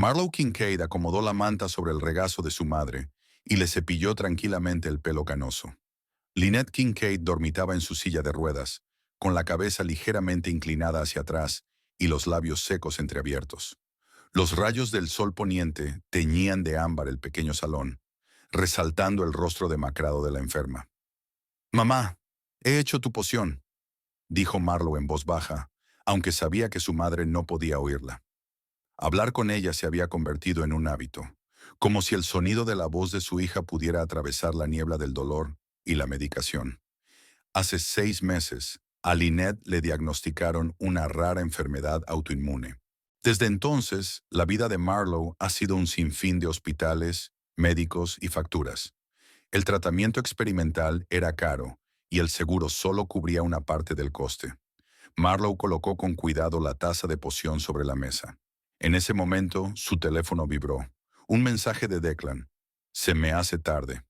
Marlowe Kincaid acomodó la manta sobre el regazo de su madre y le cepilló tranquilamente el pelo canoso. Lynette Kincaid dormitaba en su silla de ruedas, con la cabeza ligeramente inclinada hacia atrás y los labios secos entreabiertos. Los rayos del sol poniente teñían de ámbar el pequeño salón, resaltando el rostro demacrado de la enferma. «Mamá, he hecho tu poción», dijo Marlowe en voz baja, aunque sabía que su madre no podía oírla. Hablar con ella se había convertido en un hábito, como si el sonido de la voz de su hija pudiera atravesar la niebla del dolor y la medicación. Hace 6 meses, a Lynette le diagnosticaron una rara enfermedad autoinmune. Desde entonces, la vida de Marlowe ha sido un sinfín de hospitales, médicos y facturas. El tratamiento experimental era caro y el seguro solo cubría una parte del coste. Marlowe colocó con cuidado la taza de poción sobre la mesa. En ese momento, su teléfono vibró. Un mensaje de Declan. «Se me hace tarde.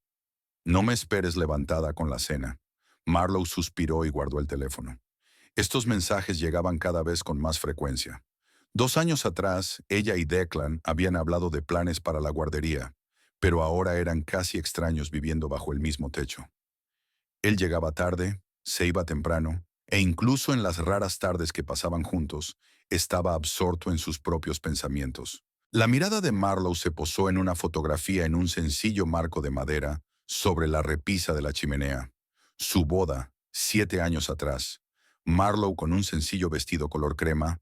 No me esperes levantada con la cena». Marlowe suspiró y guardó el teléfono. Estos mensajes llegaban cada vez con más frecuencia. 2 años atrás, ella y Declan habían hablado de planes para la guardería, pero ahora eran casi extraños viviendo bajo el mismo techo. Él llegaba tarde, se iba temprano, e incluso en las raras tardes que pasaban juntos, estaba absorto en sus propios pensamientos. La mirada de Marlowe se posó en una fotografía en un sencillo marco de madera sobre la repisa de la chimenea. Su boda, 7 años atrás. Marlowe con un sencillo vestido color crema,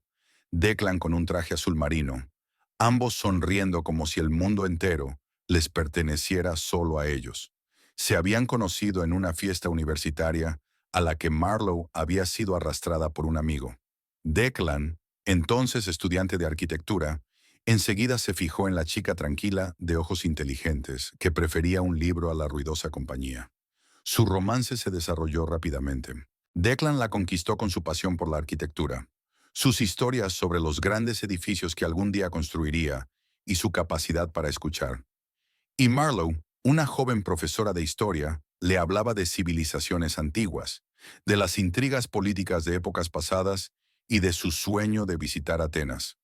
Declan con un traje azul marino, ambos sonriendo como si el mundo entero les perteneciera solo a ellos. Se habían conocido en una fiesta universitaria a la que Marlowe había sido arrastrada por un amigo. Declan, entonces estudiante de arquitectura, enseguida se fijó en la chica tranquila de ojos inteligentes que prefería un libro a la ruidosa compañía. Su romance se desarrolló rápidamente. Declan la conquistó con su pasión por la arquitectura, sus historias sobre los grandes edificios que algún día construiría y su capacidad para escuchar. Y Marlowe, una joven profesora de historia, le hablaba de civilizaciones antiguas, de las intrigas políticas de épocas pasadas y de su sueño de visitar Atenas.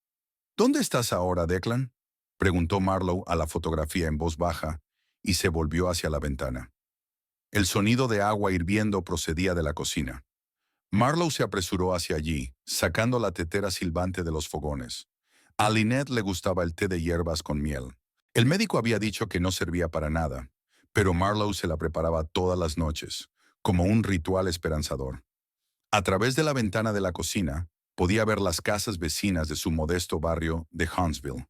«¿Dónde estás ahora, Declan?», preguntó Marlowe a la fotografía en voz baja y se volvió hacia la ventana. El sonido de agua hirviendo procedía de la cocina. Marlowe se apresuró hacia allí, sacando la tetera silbante de los fogones. A Lynette le gustaba el té de hierbas con miel. El médico había dicho que no servía para nada, pero Marlowe se la preparaba todas las noches, como un ritual esperanzador. A través de la ventana de la cocina, podía ver las casas vecinas de su modesto barrio de Huntsville.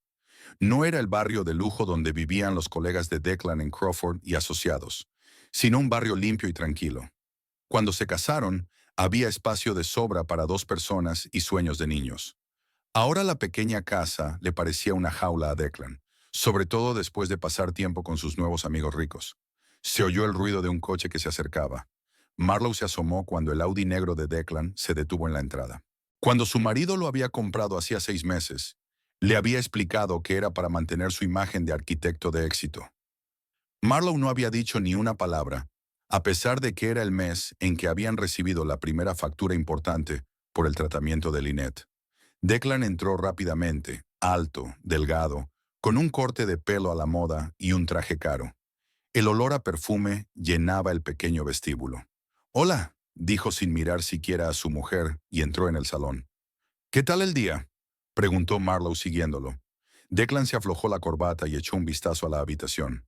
No era el barrio de lujo donde vivían los colegas de Declan en Crawford y asociados, sino un barrio limpio y tranquilo. Cuando se casaron, había espacio de sobra para 2 personas y sueños de niños. Ahora la pequeña casa le parecía una jaula a Declan, sobre todo después de pasar tiempo con sus nuevos amigos ricos. Se oyó el ruido de un coche que se acercaba. Marlowe se asomó cuando el Audi negro de Declan se detuvo en la entrada. Cuando su marido lo había comprado hacía 6 meses, le había explicado que era para mantener su imagen de arquitecto de éxito. Marlowe no había dicho ni una palabra, a pesar de que era el mes en que habían recibido la primera factura importante por el tratamiento de Lynette. Declan entró rápidamente, alto, delgado, con un corte de pelo a la moda y un traje caro. El olor a perfume llenaba el pequeño vestíbulo. «Hola», dijo sin mirar siquiera a su mujer y entró en el salón. «¿Qué tal el día?», preguntó Marlowe siguiéndolo. Declan se aflojó la corbata y echó un vistazo a la habitación.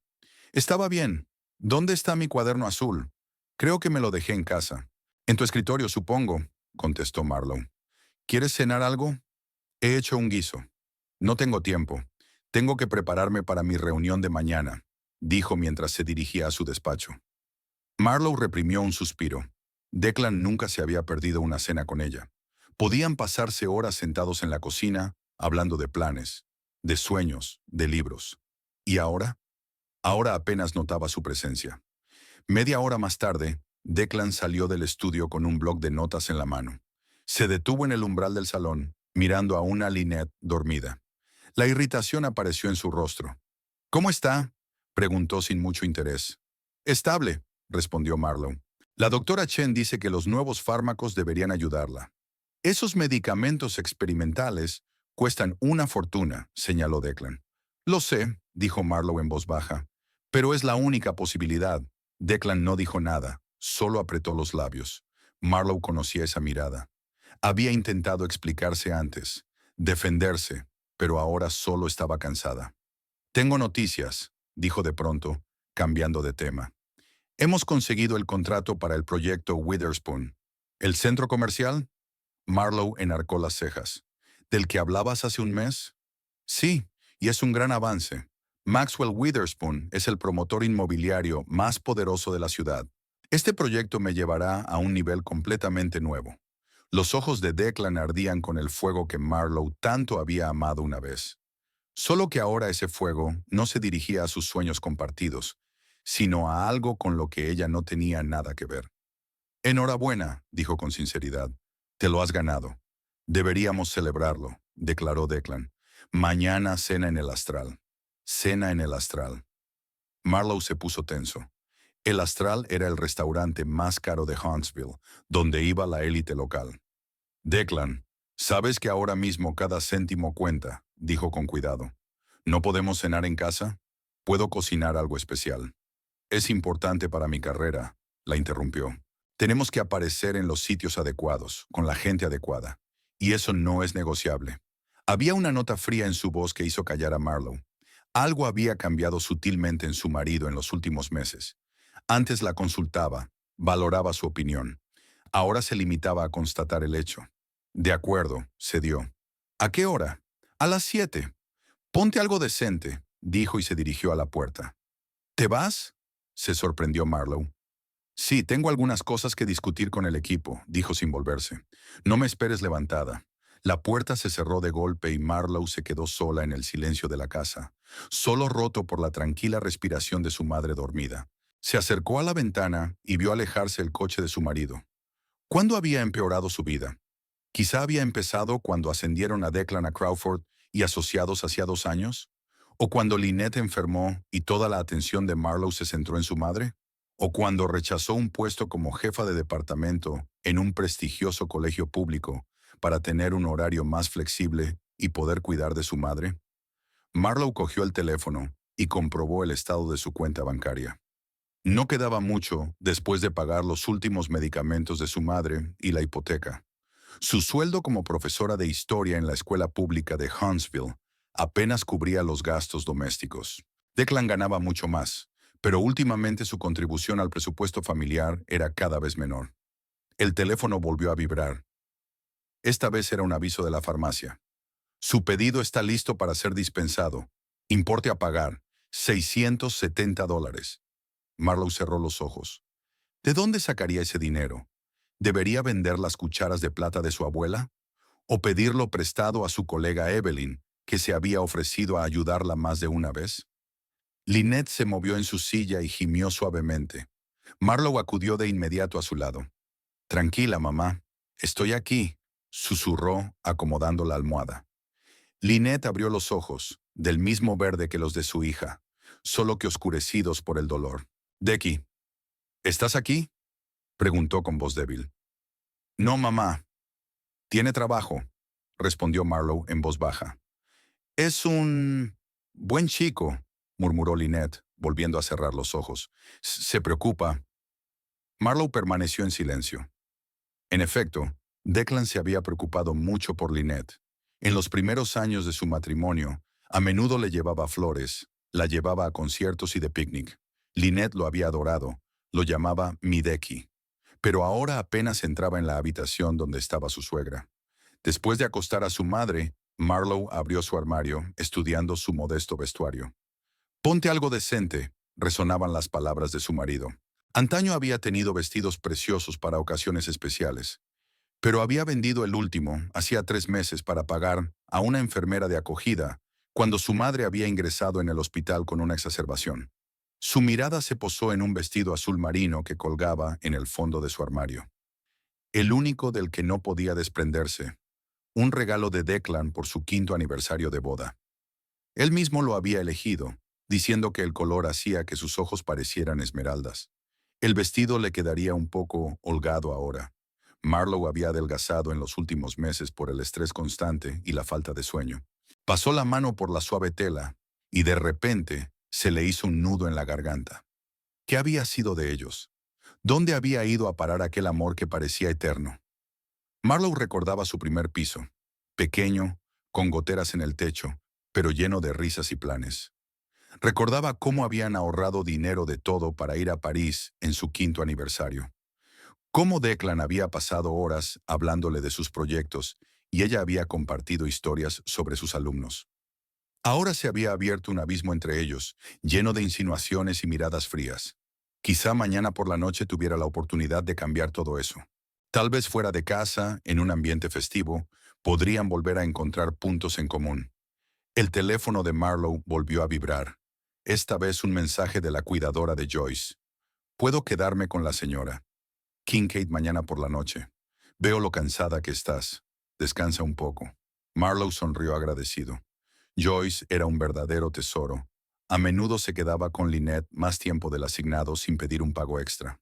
«Estaba bien. ¿Dónde está mi cuaderno azul? Creo que me lo dejé en casa». «En tu escritorio, supongo», contestó Marlowe. «¿Quieres cenar algo?». «He hecho un guiso». «No tengo tiempo. Tengo que prepararme para mi reunión de mañana», dijo mientras se dirigía a su despacho. Marlowe reprimió un suspiro. Declan nunca se había perdido una cena con ella. Podían pasarse horas sentados en la cocina, hablando de planes, de sueños, de libros. ¿Y ahora? Ahora apenas notaba su presencia. Media hora más tarde, Declan salió del estudio con un bloc de notas en la mano. Se detuvo en el umbral del salón, mirando a una Lynette dormida. La irritación apareció en su rostro. «¿Cómo está?», preguntó sin mucho interés. «Estable», respondió Marlowe. «La doctora Chen dice que los nuevos fármacos deberían ayudarla. Esos medicamentos experimentales Cuestan una fortuna, señaló Declan. Lo sé, dijo Marlowe en voz baja, pero es la única posibilidad. Declan no dijo nada, solo apretó los labios. Marlowe conocía esa mirada. Había intentado explicarse antes, defenderse, pero ahora solo estaba cansada. Tengo noticias, dijo de pronto, cambiando de tema. Hemos conseguido el contrato para el proyecto Witherspoon. ¿El centro comercial? Marlowe enarcó las cejas. ¿Del que hablabas hace un mes? Sí, y es un gran avance. Maxwell Witherspoon es el promotor inmobiliario más poderoso de la ciudad. Este proyecto me llevará a un nivel completamente nuevo. Los ojos de Declan ardían con el fuego que Marlowe tanto había amado una vez. Solo que ahora ese fuego no se dirigía a sus sueños compartidos, sino a algo con lo que ella no tenía nada que ver. Enhorabuena, dijo con sinceridad. Te lo has ganado. Deberíamos celebrarlo, declaró Declan. Mañana cena en el Astral. Cena en el Astral. Marlowe se puso tenso. El Astral era el restaurante más caro de Huntsville, donde iba la élite local. Declan, sabes que ahora mismo cada céntimo cuenta, dijo con cuidado. ¿No podemos cenar en casa? Puedo cocinar algo especial. Es importante para mi carrera, la interrumpió. Tenemos que aparecer en los sitios adecuados, con la gente adecuada. Y eso no es negociable. Había una nota fría en su voz que hizo callar a Marlowe. Algo había cambiado sutilmente en su marido en los últimos meses. Antes la consultaba, valoraba su opinión. Ahora se limitaba a constatar el hecho. De acuerdo, cedió. ¿A qué hora? A las 7. Ponte algo decente, dijo y se dirigió a la puerta. ¿Te vas? Se sorprendió Marlowe. Sí, tengo algunas cosas que discutir con el equipo, dijo sin volverse. No me esperes levantada. La puerta se cerró de golpe y Marlowe se quedó sola en el silencio de la casa, solo roto por la tranquila respiración de su madre dormida. Se acercó a la ventana y vio alejarse el coche de su marido. ¿Cuándo había empeorado su vida? Quizá había empezado cuando ascendieron a Declan a Crawford y asociados hacía 2 años, o cuando Lynette enfermó y toda la atención de Marlowe se centró en su madre, o cuando rechazó un puesto como jefa de departamento en un prestigioso colegio público para tener un horario más flexible y poder cuidar de su madre. Marlowe cogió el teléfono y comprobó el estado de su cuenta bancaria. No quedaba mucho después de pagar los últimos medicamentos de su madre y la hipoteca. Su sueldo como profesora de historia en la escuela pública de Huntsville apenas cubría los gastos domésticos. Declan ganaba mucho más, pero últimamente su contribución al presupuesto familiar era cada vez menor. El teléfono volvió a vibrar. Esta vez era un aviso de la farmacia. Su pedido está listo para ser dispensado. Importe a pagar, $670. Marlowe cerró los ojos. ¿De dónde sacaría ese dinero? ¿Debería vender las cucharas de plata de su abuela? ¿O pedirlo prestado a su colega Evelyn, que se había ofrecido a ayudarla más de una vez? Lynette se movió en su silla y gimió suavemente. Marlowe acudió de inmediato a su lado. Tranquila, mamá. Estoy aquí, susurró, acomodando la almohada. Lynette abrió los ojos, del mismo verde que los de su hija, solo que oscurecidos por el dolor. Decky, ¿estás aquí? Preguntó con voz débil. No, mamá. Tiene trabajo, respondió Marlowe en voz baja. Es un buen chico, murmuró Lynette, volviendo a cerrar los ojos. Se preocupa. Marlowe permaneció en silencio. En efecto, Declan se había preocupado mucho por Lynette. En los primeros años de su matrimonio, a menudo le llevaba flores, la llevaba a conciertos y de picnic. Lynette lo había adorado, lo llamaba mi Decky. Pero ahora apenas entraba en la habitación donde estaba su suegra. Después de acostar a su madre, Marlowe abrió su armario, estudiando su modesto vestuario. Ponte algo decente, resonaban las palabras de su marido. Antaño había tenido vestidos preciosos para ocasiones especiales, pero había vendido el último, hacía 3 meses, para pagar a una enfermera de acogida, cuando su madre había ingresado en el hospital con una exacerbación. Su mirada se posó en un vestido azul marino que colgaba en el fondo de su armario. El único del que no podía desprenderse, un regalo de Declan por su 5º aniversario de boda. Él mismo lo había elegido, diciendo que el color hacía que sus ojos parecieran esmeraldas. El vestido le quedaría un poco holgado ahora. Marlowe había adelgazado en los últimos meses por el estrés constante y la falta de sueño. Pasó la mano por la suave tela y de repente se le hizo un nudo en la garganta. ¿Qué había sido de ellos? ¿Dónde había ido a parar aquel amor que parecía eterno? Marlowe recordaba su primer piso, pequeño, con goteras en el techo, pero lleno de risas y planes. Recordaba cómo habían ahorrado dinero de todo para ir a París en su 5º aniversario. Cómo Declan había pasado horas hablándole de sus proyectos y ella había compartido historias sobre sus alumnos. Ahora se había abierto un abismo entre ellos, lleno de insinuaciones y miradas frías. Quizá mañana por la noche tuviera la oportunidad de cambiar todo eso. Tal vez fuera de casa, en un ambiente festivo, podrían volver a encontrar puntos en común. El teléfono de Marlowe volvió a vibrar. Esta vez un mensaje de la cuidadora de Joyce. «Puedo quedarme con la señora Kincaid mañana por la noche. Veo lo cansada que estás. Descansa un poco». Marlowe sonrió agradecido. Joyce era un verdadero tesoro. A menudo se quedaba con Lynette más tiempo del asignado sin pedir un pago extra.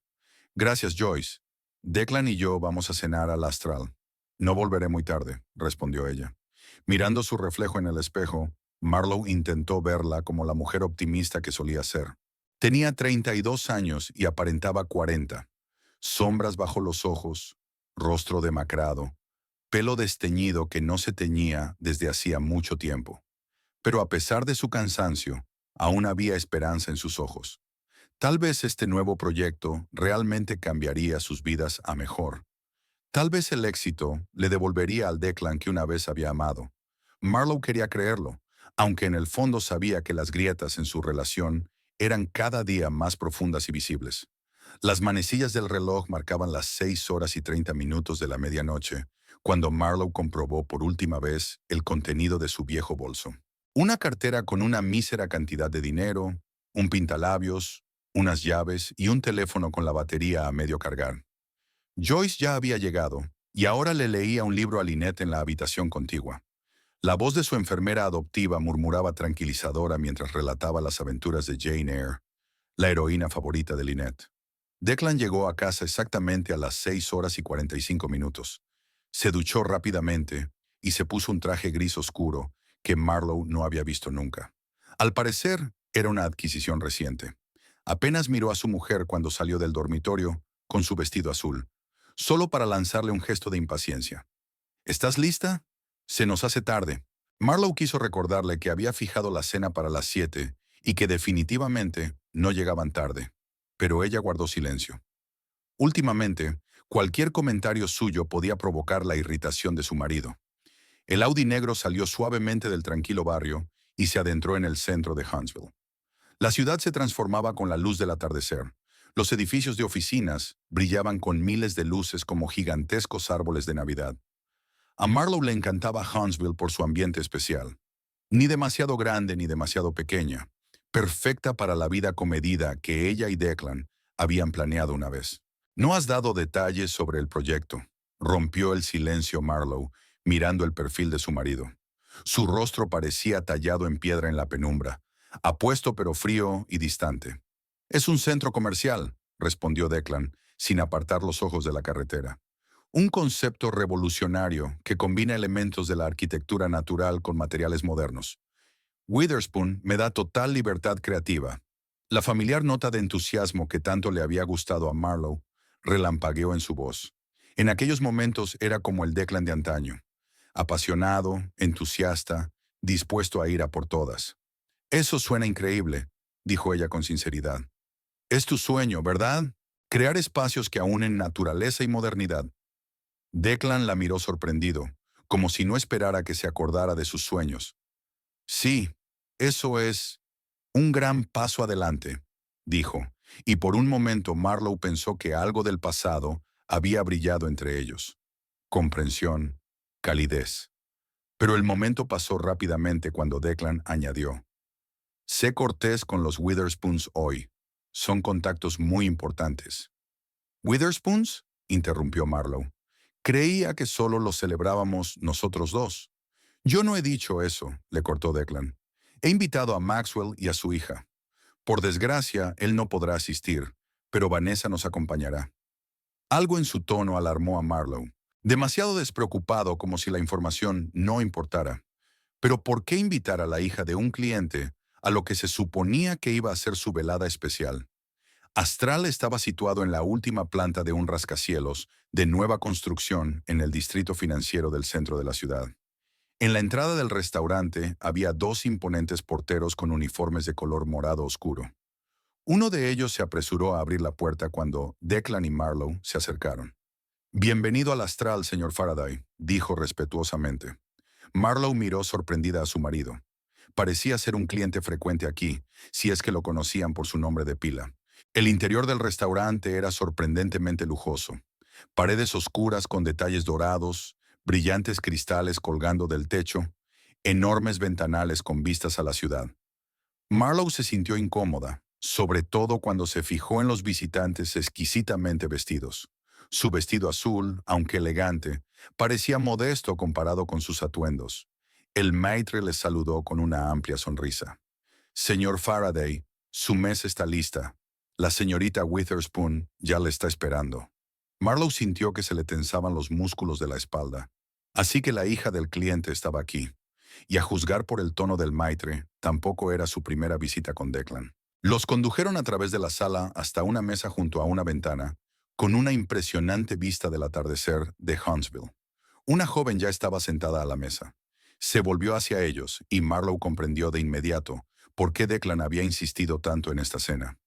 «Gracias, Joyce. Declan y yo vamos a cenar al Astral». «No volveré muy tarde», respondió ella. Mirando su reflejo en el espejo, Marlowe intentó verla como la mujer optimista que solía ser. Tenía 32 años y aparentaba 40. Sombras bajo los ojos, rostro demacrado, pelo desteñido que no se teñía desde hacía mucho tiempo. Pero a pesar de su cansancio, aún había esperanza en sus ojos. Tal vez este nuevo proyecto realmente cambiaría sus vidas a mejor. Tal vez el éxito le devolvería al Declan que una vez había amado. Marlowe quería creerlo, aunque en el fondo sabía que las grietas en su relación eran cada día más profundas y visibles. Las manecillas del reloj marcaban las 6:30 de la medianoche, cuando Marlowe comprobó por última vez el contenido de su viejo bolso. Una cartera con una mísera cantidad de dinero, un pintalabios, unas llaves y un teléfono con la batería a medio cargar. Joyce ya había llegado, y ahora le leía un libro a Lynette en la habitación contigua. La voz de su enfermera adoptiva murmuraba tranquilizadora mientras relataba las aventuras de Jane Eyre, la heroína favorita de Lynette. Declan llegó a casa exactamente a las 6:45. Se duchó rápidamente y se puso un traje gris oscuro que Marlowe no había visto nunca. Al parecer, era una adquisición reciente. Apenas miró a su mujer cuando salió del dormitorio con su vestido azul, solo para lanzarle un gesto de impaciencia. «¿Estás lista? Se nos hace tarde». Marlowe quiso recordarle que había fijado la cena para las 7 y que definitivamente no llegaban tarde, pero ella guardó silencio. Últimamente, cualquier comentario suyo podía provocar la irritación de su marido. El Audi negro salió suavemente del tranquilo barrio y se adentró en el centro de Huntsville. La ciudad se transformaba con la luz del atardecer. Los edificios de oficinas brillaban con miles de luces como gigantescos árboles de Navidad. A Marlowe le encantaba Huntsville por su ambiente especial. Ni demasiado grande ni demasiado pequeña, perfecta para la vida comedida que ella y Declan habían planeado una vez. «No has dado detalles sobre el proyecto», rompió el silencio Marlowe, mirando el perfil de su marido. Su rostro parecía tallado en piedra en la penumbra, apuesto pero frío y distante. «Es un centro comercial», respondió Declan, sin apartar los ojos de la carretera. «Un concepto revolucionario que combina elementos de la arquitectura natural con materiales modernos. Witherspoon me da total libertad creativa». La familiar nota de entusiasmo que tanto le había gustado a Marlowe relampagueó en su voz. En aquellos momentos era como el Declan de antaño, apasionado, entusiasta, dispuesto a ir a por todas. «Eso suena increíble», dijo ella con sinceridad. «Es tu sueño, ¿verdad? Crear espacios que aúnen naturaleza y modernidad». Declan la miró sorprendido, como si no esperara que se acordara de sus sueños. «Sí, eso es un gran paso adelante», dijo, y por un momento Marlowe pensó que algo del pasado había brillado entre ellos. Comprensión, calidez. Pero el momento pasó rápidamente cuando Declan añadió: «Sé cortés con los Witherspoons hoy. Son contactos muy importantes». «¿Witherspoons?», interrumpió Marlowe. «Creía que solo los celebrábamos nosotros dos». «Yo no he dicho eso», le cortó Declan. «He invitado a Maxwell y a su hija. Por desgracia, él no podrá asistir, pero Vanessa nos acompañará». Algo en su tono alarmó a Marlowe. Demasiado despreocupado como si la información no importara. Pero ¿por qué invitar a la hija de un cliente a lo que se suponía que iba a ser su velada especial? Astral estaba situado en la última planta de un rascacielos de nueva construcción en el distrito financiero del centro de la ciudad. En la entrada del restaurante había dos imponentes porteros con uniformes de color morado oscuro. Uno de ellos se apresuró a abrir la puerta cuando Declan y Marlowe se acercaron. «Bienvenido al Astral, señor Faraday», dijo respetuosamente. Marlowe miró sorprendida a su marido. Parecía ser un cliente frecuente aquí, si es que lo conocían por su nombre de pila. El interior del restaurante era sorprendentemente lujoso. Paredes oscuras con detalles dorados, brillantes cristales colgando del techo, enormes ventanales con vistas a la ciudad. Marlowe se sintió incómoda, sobre todo cuando se fijó en los visitantes exquisitamente vestidos. Su vestido azul, aunque elegante, parecía modesto comparado con sus atuendos. El maître les saludó con una amplia sonrisa. «Señor Faraday, su mesa está lista. La señorita Witherspoon ya le está esperando». Marlowe sintió que se le tensaban los músculos de la espalda. Así que la hija del cliente estaba aquí. Y a juzgar por el tono del maitre, tampoco era su primera visita con Declan. Los condujeron a través de la sala hasta una mesa junto a una ventana, con una impresionante vista del atardecer de Huntsville. Una joven ya estaba sentada a la mesa. Se volvió hacia ellos y Marlowe comprendió de inmediato por qué Declan había insistido tanto en esta cena.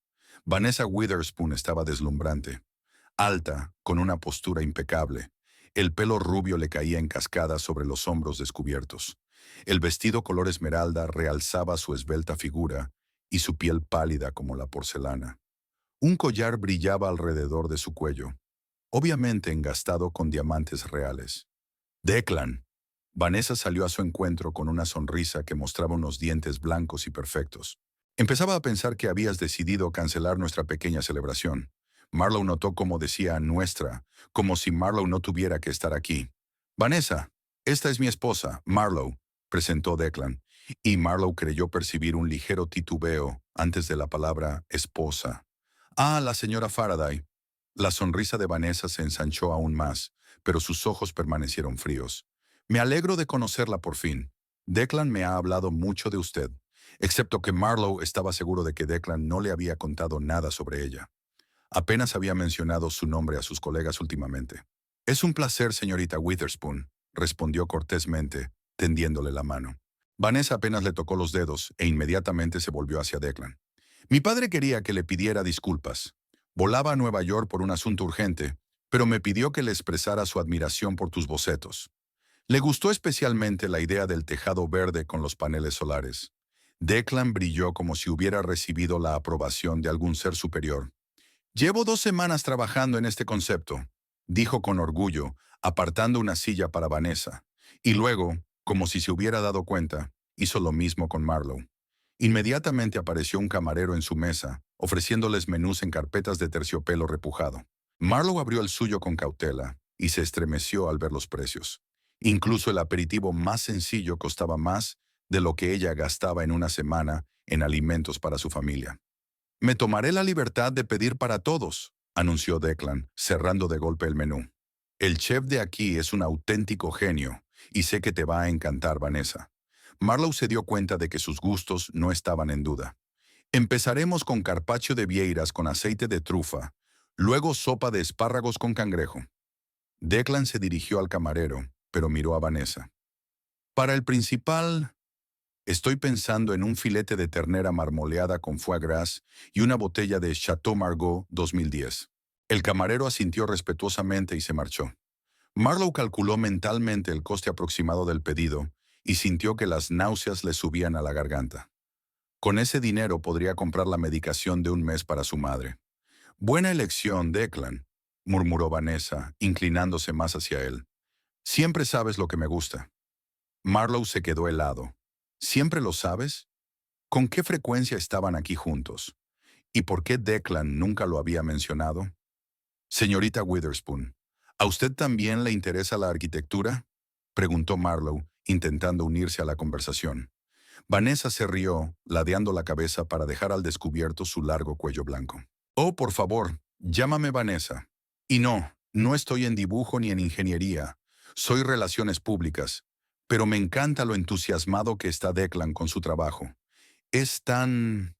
Vanessa Witherspoon estaba deslumbrante. Alta, con una postura impecable. El pelo rubio le caía en cascada sobre los hombros descubiertos. El vestido color esmeralda realzaba su esbelta figura y su piel pálida como la porcelana. Un collar brillaba alrededor de su cuello, obviamente engastado con diamantes reales. «Declan». Vanessa salió a su encuentro con una sonrisa que mostraba unos dientes blancos y perfectos. «Empezaba a pensar que habías decidido cancelar nuestra pequeña celebración». Marlowe notó cómo decía «nuestra», como si Marlowe no tuviera que estar aquí. «Vanessa, esta es mi esposa, Marlowe», presentó Declan, y Marlowe creyó percibir un ligero titubeo antes de la palabra esposa. «Ah, la señora Faraday». La sonrisa de Vanessa se ensanchó aún más, pero sus ojos permanecieron fríos. «Me alegro de conocerla por fin. Declan me ha hablado mucho de usted», excepto que Marlowe estaba seguro de que Declan no le había contado nada sobre ella. Apenas había mencionado su nombre a sus colegas últimamente. «Es un placer, señorita Witherspoon», respondió cortésmente, tendiéndole la mano. Vanessa apenas le tocó los dedos e inmediatamente se volvió hacia Declan. «Mi padre quería que le pidiera disculpas. Volaba a Nueva York por un asunto urgente, pero me pidió que le expresara su admiración por tus bocetos. Le gustó especialmente la idea del tejado verde con los paneles solares». Declan brilló como si hubiera recibido la aprobación de algún ser superior. «Llevo 2 semanas trabajando en este concepto», dijo con orgullo, apartando una silla para Vanessa. Y luego, como si se hubiera dado cuenta, hizo lo mismo con Marlowe. Inmediatamente apareció un camarero en su mesa, ofreciéndoles menús en carpetas de terciopelo repujado. Marlowe abrió el suyo con cautela y se estremeció al ver los precios. Incluso el aperitivo más sencillo costaba más de lo que ella gastaba en una semana en alimentos para su familia. «Me tomaré la libertad de pedir para todos», anunció Declan, cerrando de golpe el menú. «El chef de aquí es un auténtico genio, y sé que te va a encantar, Vanessa». Marlowe se dio cuenta de que sus gustos no estaban en duda. «Empezaremos con carpaccio de vieiras con aceite de trufa, luego sopa de espárragos con cangrejo». Declan se dirigió al camarero, pero miró a Vanessa. «Para el principal, estoy pensando en un filete de ternera marmoleada con foie gras y una botella de Chateau Margaux 2010. El camarero asintió respetuosamente y se marchó. Marlowe calculó mentalmente el coste aproximado del pedido y sintió que las náuseas le subían a la garganta. Con ese dinero podría comprar la medicación de un mes para su madre. «Buena elección, Declan», murmuró Vanessa, inclinándose más hacia él. «Siempre sabes lo que me gusta». Marlowe se quedó helado. «¿Siempre lo sabes? ¿Con qué frecuencia estaban aquí juntos? ¿Y por qué Declan nunca lo había mencionado?» «Señorita Witherspoon, ¿a usted también le interesa la arquitectura?», preguntó Marlowe, intentando unirse a la conversación. Vanessa se rió, ladeando la cabeza para dejar al descubierto su largo cuello blanco. «Oh, por favor, llámame Vanessa». Y no estoy en dibujo ni en ingeniería. Soy relaciones públicas. Pero me encanta lo entusiasmado que está Declan con su trabajo. Es tan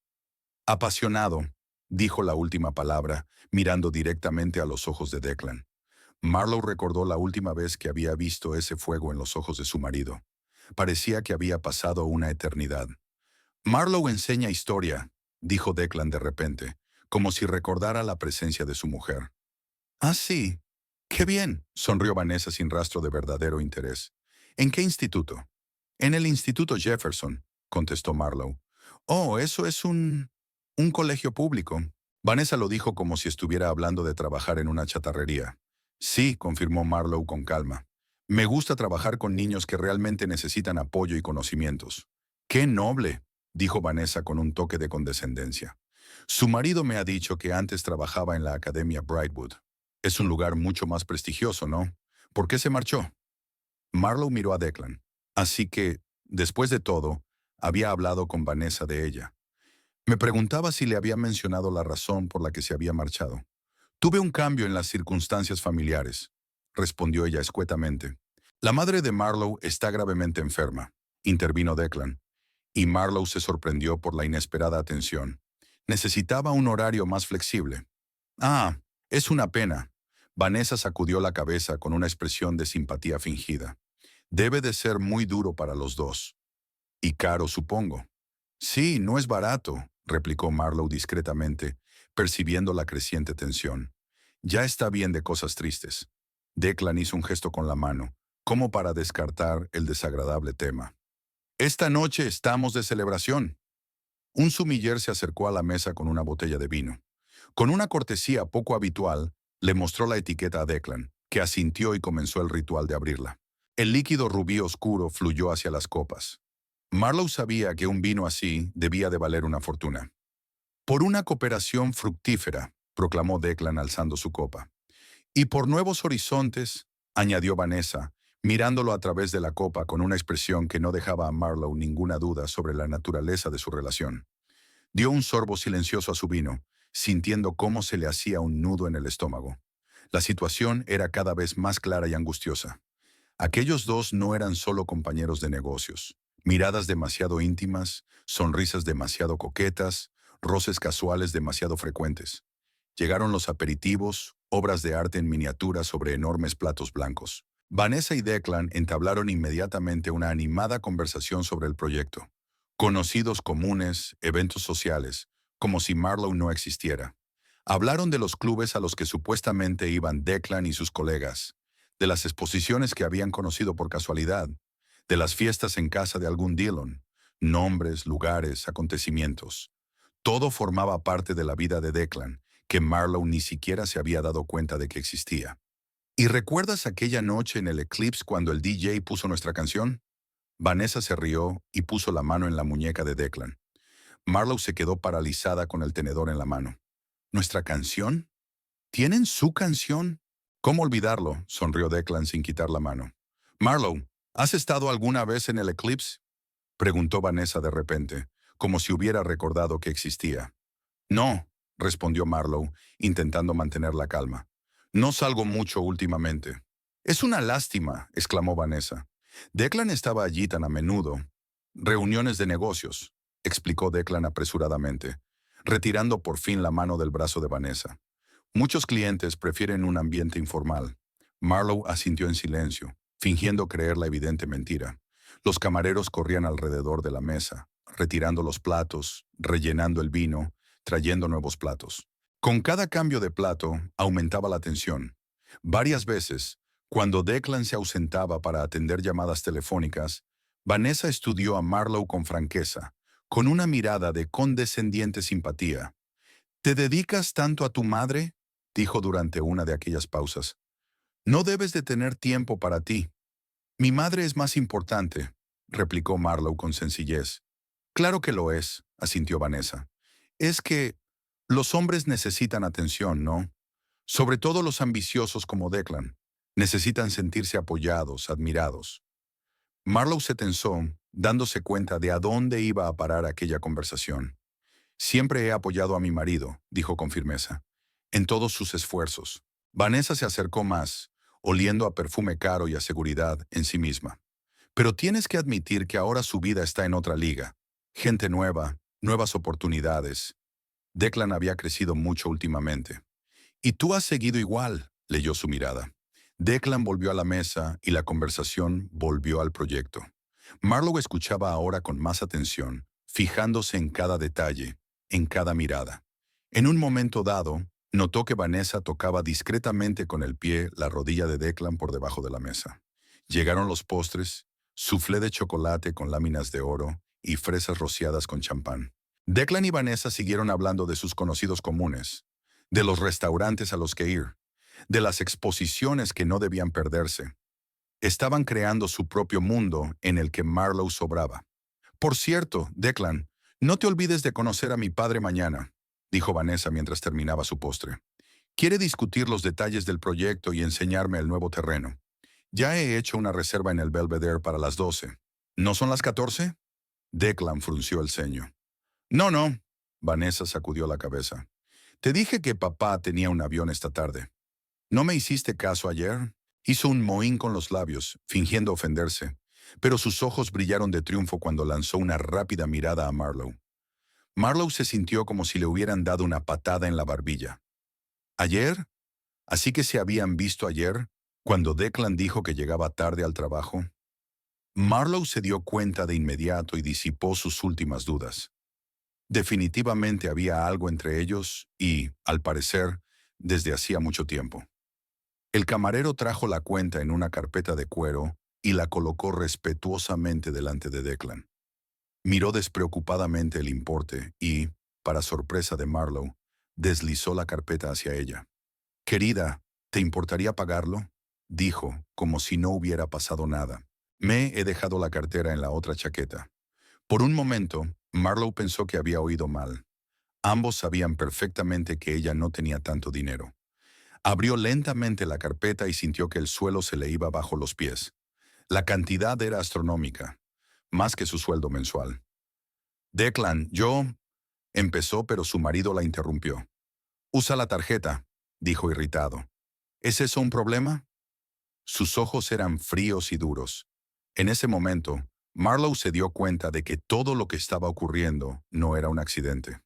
apasionado, dijo la última palabra, mirando directamente a los ojos de Declan. Marlowe recordó la última vez que había visto ese fuego en los ojos de su marido. Parecía que había pasado una eternidad. Marlowe enseña historia, dijo Declan de repente, como si recordara la presencia de su mujer. Ah, sí. Qué bien, sonrió Vanessa sin rastro de verdadero interés. ¿En qué instituto? En el Instituto Jefferson, contestó Marlowe. Oh, eso es un colegio público. Vanessa lo dijo como si estuviera hablando de trabajar en una chatarrería. Sí, confirmó Marlowe con calma. Me gusta trabajar con niños que realmente necesitan apoyo y conocimientos. ¡Qué noble!, dijo Vanessa con un toque de condescendencia. Su marido me ha dicho que antes trabajaba en la Academia Brightwood. Es un lugar mucho más prestigioso, ¿no? ¿Por qué se marchó? Marlowe miró a Declan. Así que, después de todo, había hablado con Vanessa de ella. Me preguntaba si le había mencionado la razón por la que se había marchado. Tuve un cambio en las circunstancias familiares, respondió ella escuetamente. La madre de Marlowe está gravemente enferma, intervino Declan, y Marlowe se sorprendió por la inesperada atención. Necesitaba un horario más flexible. Ah, es una pena. Vanessa sacudió la cabeza con una expresión de simpatía fingida. Debe de ser muy duro para los dos. Y caro, supongo. Sí, no es barato, replicó Marlowe discretamente, percibiendo la creciente tensión. Ya está bien de cosas tristes. Declan hizo un gesto con la mano, como para descartar el desagradable tema. Esta noche estamos de celebración. Un sumiller se acercó a la mesa con una botella de vino. Con una cortesía poco habitual, le mostró la etiqueta a Declan, que asintió y comenzó el ritual de abrirla. El líquido rubí oscuro fluyó hacia las copas. Marlowe sabía que un vino así debía de valer una fortuna. Por una cooperación fructífera, proclamó Declan alzando su copa. Y por nuevos horizontes, añadió Vanessa, mirándolo a través de la copa con una expresión que no dejaba a Marlowe ninguna duda sobre la naturaleza de su relación. Dio un sorbo silencioso a su vino, sintiendo cómo se le hacía un nudo en el estómago. La situación era cada vez más clara y angustiosa. Aquellos dos no eran solo compañeros de negocios. Miradas demasiado íntimas, sonrisas demasiado coquetas, roces casuales demasiado frecuentes. Llegaron los aperitivos, obras de arte en miniatura sobre enormes platos blancos. Vanessa y Declan entablaron inmediatamente una animada conversación sobre el proyecto. Conocidos comunes, eventos sociales, como si Marlowe no existiera. Hablaron de los clubes a los que supuestamente iban Declan y sus colegas, de las exposiciones que habían conocido por casualidad, de las fiestas en casa de algún Dillon, nombres, lugares, acontecimientos. Todo formaba parte de la vida de Declan, que Marlowe ni siquiera se había dado cuenta de que existía. ¿Y recuerdas aquella noche en el Eclipse cuando el DJ puso nuestra canción? Vanessa se rió y puso la mano en la muñeca de Declan. Marlowe se quedó paralizada con el tenedor en la mano. ¿Nuestra canción? ¿Tienen su canción? ¿Cómo olvidarlo?, sonrió Declan sin quitar la mano. Marlowe, ¿has estado alguna vez en el Eclipse?, preguntó Vanessa de repente, como si hubiera recordado que existía. No, respondió Marlowe, intentando mantener la calma. No salgo mucho últimamente. Es una lástima, exclamó Vanessa. Declan estaba allí tan a menudo. Reuniones de negocios, explicó Declan apresuradamente, retirando por fin la mano del brazo de Vanessa. Muchos clientes prefieren un ambiente informal. Marlowe asintió en silencio, fingiendo creer la evidente mentira. Los camareros corrían alrededor de la mesa, retirando los platos, rellenando el vino, trayendo nuevos platos. Con cada cambio de plato, aumentaba la tensión. Varias veces, cuando Declan se ausentaba para atender llamadas telefónicas, Vanessa estudió a Marlowe con franqueza, con una mirada de condescendiente simpatía. ¿Te dedicas tanto a tu madre?, dijo durante una de aquellas pausas. No debes de tener tiempo para ti. Mi madre es más importante, replicó Marlowe con sencillez. Claro que lo es, asintió Vanessa. Es que los hombres necesitan atención, ¿no? Sobre todo los ambiciosos como Declan. Necesitan sentirse apoyados, admirados. Marlowe se tensó, dándose cuenta de a dónde iba a parar aquella conversación. Siempre he apoyado a mi marido, dijo con firmeza, en todos sus esfuerzos. Vanessa se acercó más, oliendo a perfume caro y a seguridad en sí misma. Pero tienes que admitir que ahora su vida está en otra liga. Gente nueva, nuevas oportunidades. Declan había crecido mucho últimamente. Y tú has seguido igual, leyó su mirada. Declan volvió a la mesa y la conversación volvió al proyecto. Marlowe escuchaba ahora con más atención, fijándose en cada detalle, en cada mirada. En un momento dado, notó que Vanessa tocaba discretamente con el pie la rodilla de Declan por debajo de la mesa. Llegaron los postres, soufflé de chocolate con láminas de oro y fresas rociadas con champán. Declan y Vanessa siguieron hablando de sus conocidos comunes, de los restaurantes a los que ir, de las exposiciones que no debían perderse. Estaban creando su propio mundo en el que Marlowe sobraba. Por cierto, Declan, no te olvides de conocer a mi padre mañana, dijo Vanessa mientras terminaba su postre. Quiere discutir los detalles del proyecto y enseñarme el nuevo terreno. Ya he hecho una reserva en el Belvedere para las 12. ¿No son las 14? Declan frunció el ceño. No, no. Vanessa sacudió la cabeza. Te dije que papá tenía un avión esta tarde. ¿No me hiciste caso ayer? Hizo un mohín con los labios, fingiendo ofenderse, pero sus ojos brillaron de triunfo cuando lanzó una rápida mirada a Marlowe. Marlowe se sintió como si le hubieran dado una patada en la barbilla. ¿Ayer? ¿Así que se habían visto ayer, cuando Declan dijo que llegaba tarde al trabajo? Marlowe se dio cuenta de inmediato y disipó sus últimas dudas. Definitivamente había algo entre ellos y, al parecer, desde hacía mucho tiempo. El camarero trajo la cuenta en una carpeta de cuero y la colocó respetuosamente delante de Declan. Miró despreocupadamente el importe y, para sorpresa de Marlowe, deslizó la carpeta hacia ella. «Querida, ¿te importaría pagarlo?», dijo, como si no hubiera pasado nada. «Me he dejado la cartera en la otra chaqueta». Por un momento, Marlowe pensó que había oído mal. Ambos sabían perfectamente que ella no tenía tanto dinero. Abrió lentamente la carpeta y sintió que el suelo se le iba bajo los pies. La cantidad era astronómica, más que su sueldo mensual. «Declan, yo…», empezó, pero su marido la interrumpió. «Usa la tarjeta», dijo irritado. «¿Es eso un problema?». Sus ojos eran fríos y duros. En ese momento, Marlowe se dio cuenta de que todo lo que estaba ocurriendo no era un accidente.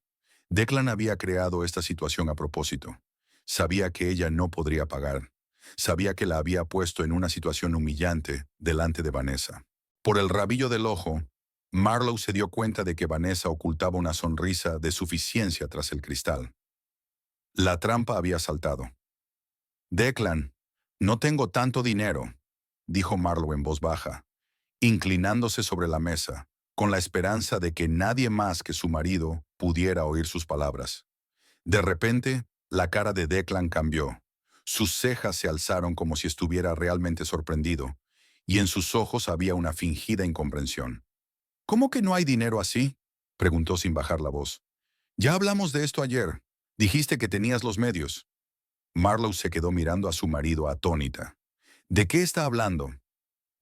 Declan había creado esta situación a propósito. Sabía que ella no podría pagar. Sabía que la había puesto en una situación humillante delante de Vanessa. Por el rabillo del ojo, Marlowe se dio cuenta de que Vanessa ocultaba una sonrisa de suficiencia tras el cristal. La trampa había saltado. «Declan, no tengo tanto dinero», dijo Marlowe en voz baja, inclinándose sobre la mesa, con la esperanza de que nadie más que su marido pudiera oír sus palabras. De repente, la cara de Declan cambió. Sus cejas se alzaron como si estuviera realmente sorprendido, y en sus ojos había una fingida incomprensión. «¿Cómo que no hay dinero así?», preguntó sin bajar la voz. «Ya hablamos de esto ayer. Dijiste que tenías los medios». Marlowe se quedó mirando a su marido atónita. «¿De qué está hablando?».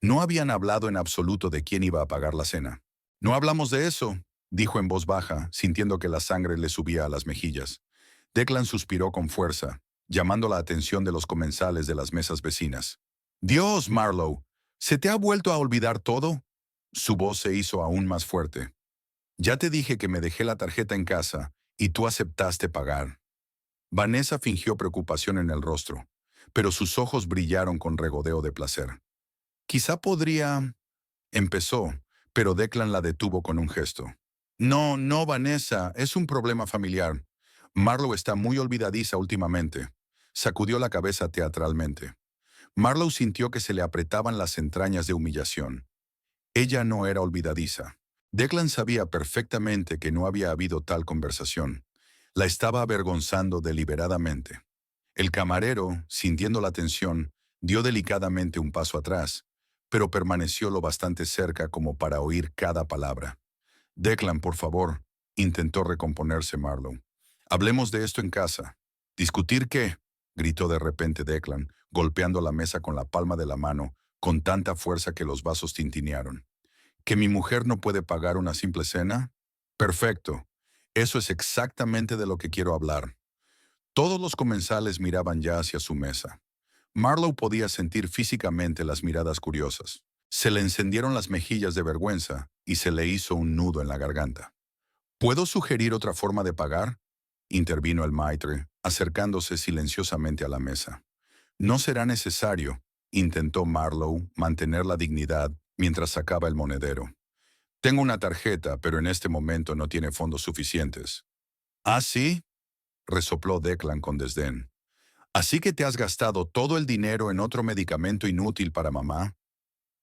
No habían hablado en absoluto de quién iba a pagar la cena. «No hablamos de eso», dijo en voz baja, sintiendo que la sangre le subía a las mejillas. Declan suspiró con fuerza, llamando la atención de los comensales de las mesas vecinas. «Dios, Marlowe, ¿se te ha vuelto a olvidar todo?». Su voz se hizo aún más fuerte. «Ya te dije que me dejé la tarjeta en casa y tú aceptaste pagar». Vanessa fingió preocupación en el rostro, pero sus ojos brillaron con regodeo de placer. «Quizá podría…», empezó, pero Declan la detuvo con un gesto. «No, no, Vanessa, es un problema familiar. Marlowe está muy olvidadiza últimamente». Sacudió la cabeza teatralmente. Marlowe sintió que se le apretaban las entrañas de humillación. Ella no era olvidadiza. Declan sabía perfectamente que no había habido tal conversación. La estaba avergonzando deliberadamente. El camarero, sintiendo la tensión, dio delicadamente un paso atrás, pero permaneció lo bastante cerca como para oír cada palabra. «Declan, por favor», intentó recomponerse Marlowe. «Hablemos de esto en casa». «¿Discutir qué?», gritó de repente Declan, golpeando la mesa con la palma de la mano, con tanta fuerza que los vasos tintinearon. «¿Que mi mujer no puede pagar una simple cena? Perfecto. Eso es exactamente de lo que quiero hablar. Todos los comensales miraban ya hacia su mesa. Marlowe podía sentir físicamente las miradas curiosas. Se le encendieron las mejillas de vergüenza y se le hizo un nudo en la garganta. ¿Puedo sugerir otra forma de pagar?, intervino el maitre, acercándose silenciosamente a la mesa. No será necesario, intentó Marlowe mantener la dignidad mientras sacaba el monedero. Tengo una tarjeta, pero en este momento no tiene fondos suficientes. ¿Ah, sí?, resopló Declan con desdén. ¿Así que te has gastado todo el dinero en otro medicamento inútil para mamá?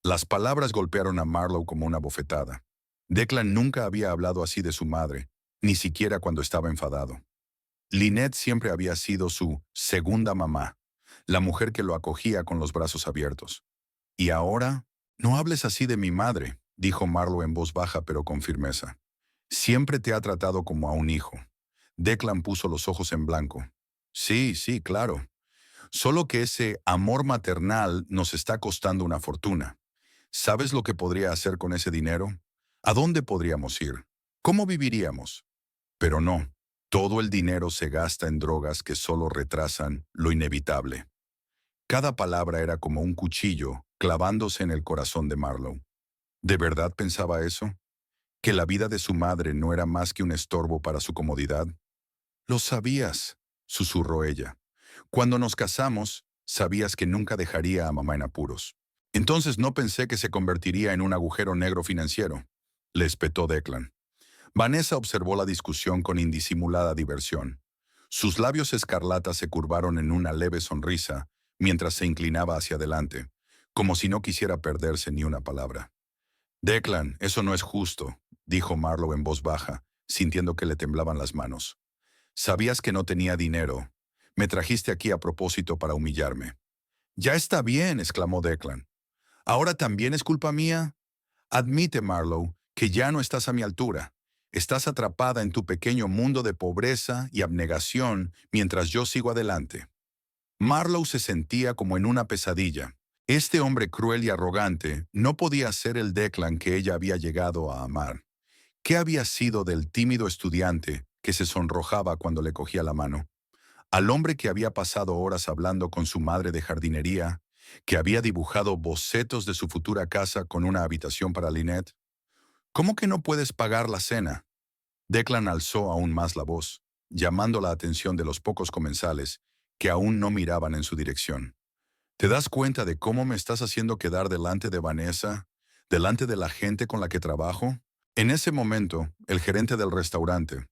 Las palabras golpearon a Marlowe como una bofetada. Declan nunca había hablado así de su madre, ni siquiera cuando estaba enfadado. Lynette siempre había sido su segunda mamá, la mujer que lo acogía con los brazos abiertos. Y ahora, no hables así de mi madre, dijo Marlowe en voz baja pero con firmeza. Siempre te ha tratado como a un hijo. Declan puso los ojos en blanco. Sí, sí, claro. Solo que ese amor maternal nos está costando una fortuna. ¿Sabes lo que podría hacer con ese dinero? ¿A dónde podríamos ir? ¿Cómo viviríamos? Pero no, todo el dinero se gasta en drogas que solo retrasan lo inevitable. Cada palabra era como un cuchillo clavándose en el corazón de Marlowe. ¿De verdad pensaba eso? ¿Que la vida de su madre no era más que un estorbo para su comodidad? Lo sabías, susurró ella. Cuando nos casamos, sabías que nunca dejaría a mamá en apuros. Entonces no pensé que se convertiría en un agujero negro financiero, le espetó Declan. Vanessa observó la discusión con indisimulada diversión. Sus labios escarlatas se curvaron en una leve sonrisa mientras se inclinaba hacia adelante, como si no quisiera perderse ni una palabra. Declan, eso no es justo, dijo Marlowe en voz baja, sintiendo que le temblaban las manos. Sabías que no tenía dinero. Me trajiste aquí a propósito para humillarme. Ya está bien, exclamó Declan. ¿Ahora también es culpa mía? Admite, Marlowe, que ya no estás a mi altura. Estás atrapada en tu pequeño mundo de pobreza y abnegación mientras yo sigo adelante. Marlowe se sentía como en una pesadilla. Este hombre cruel y arrogante no podía ser el Declan que ella había llegado a amar. ¿Qué había sido del tímido estudiante que se sonrojaba cuando le cogía la mano? Al hombre que había pasado horas hablando con su madre de jardinería, que había dibujado bocetos de su futura casa con una habitación para Lynette. ¿Cómo que no puedes pagar la cena? Declan alzó aún más la voz, llamando la atención de los pocos comensales que aún no miraban en su dirección. ¿Te das cuenta de cómo me estás haciendo quedar delante de Vanessa, delante de la gente con la que trabajo? En ese momento, el gerente del restaurante,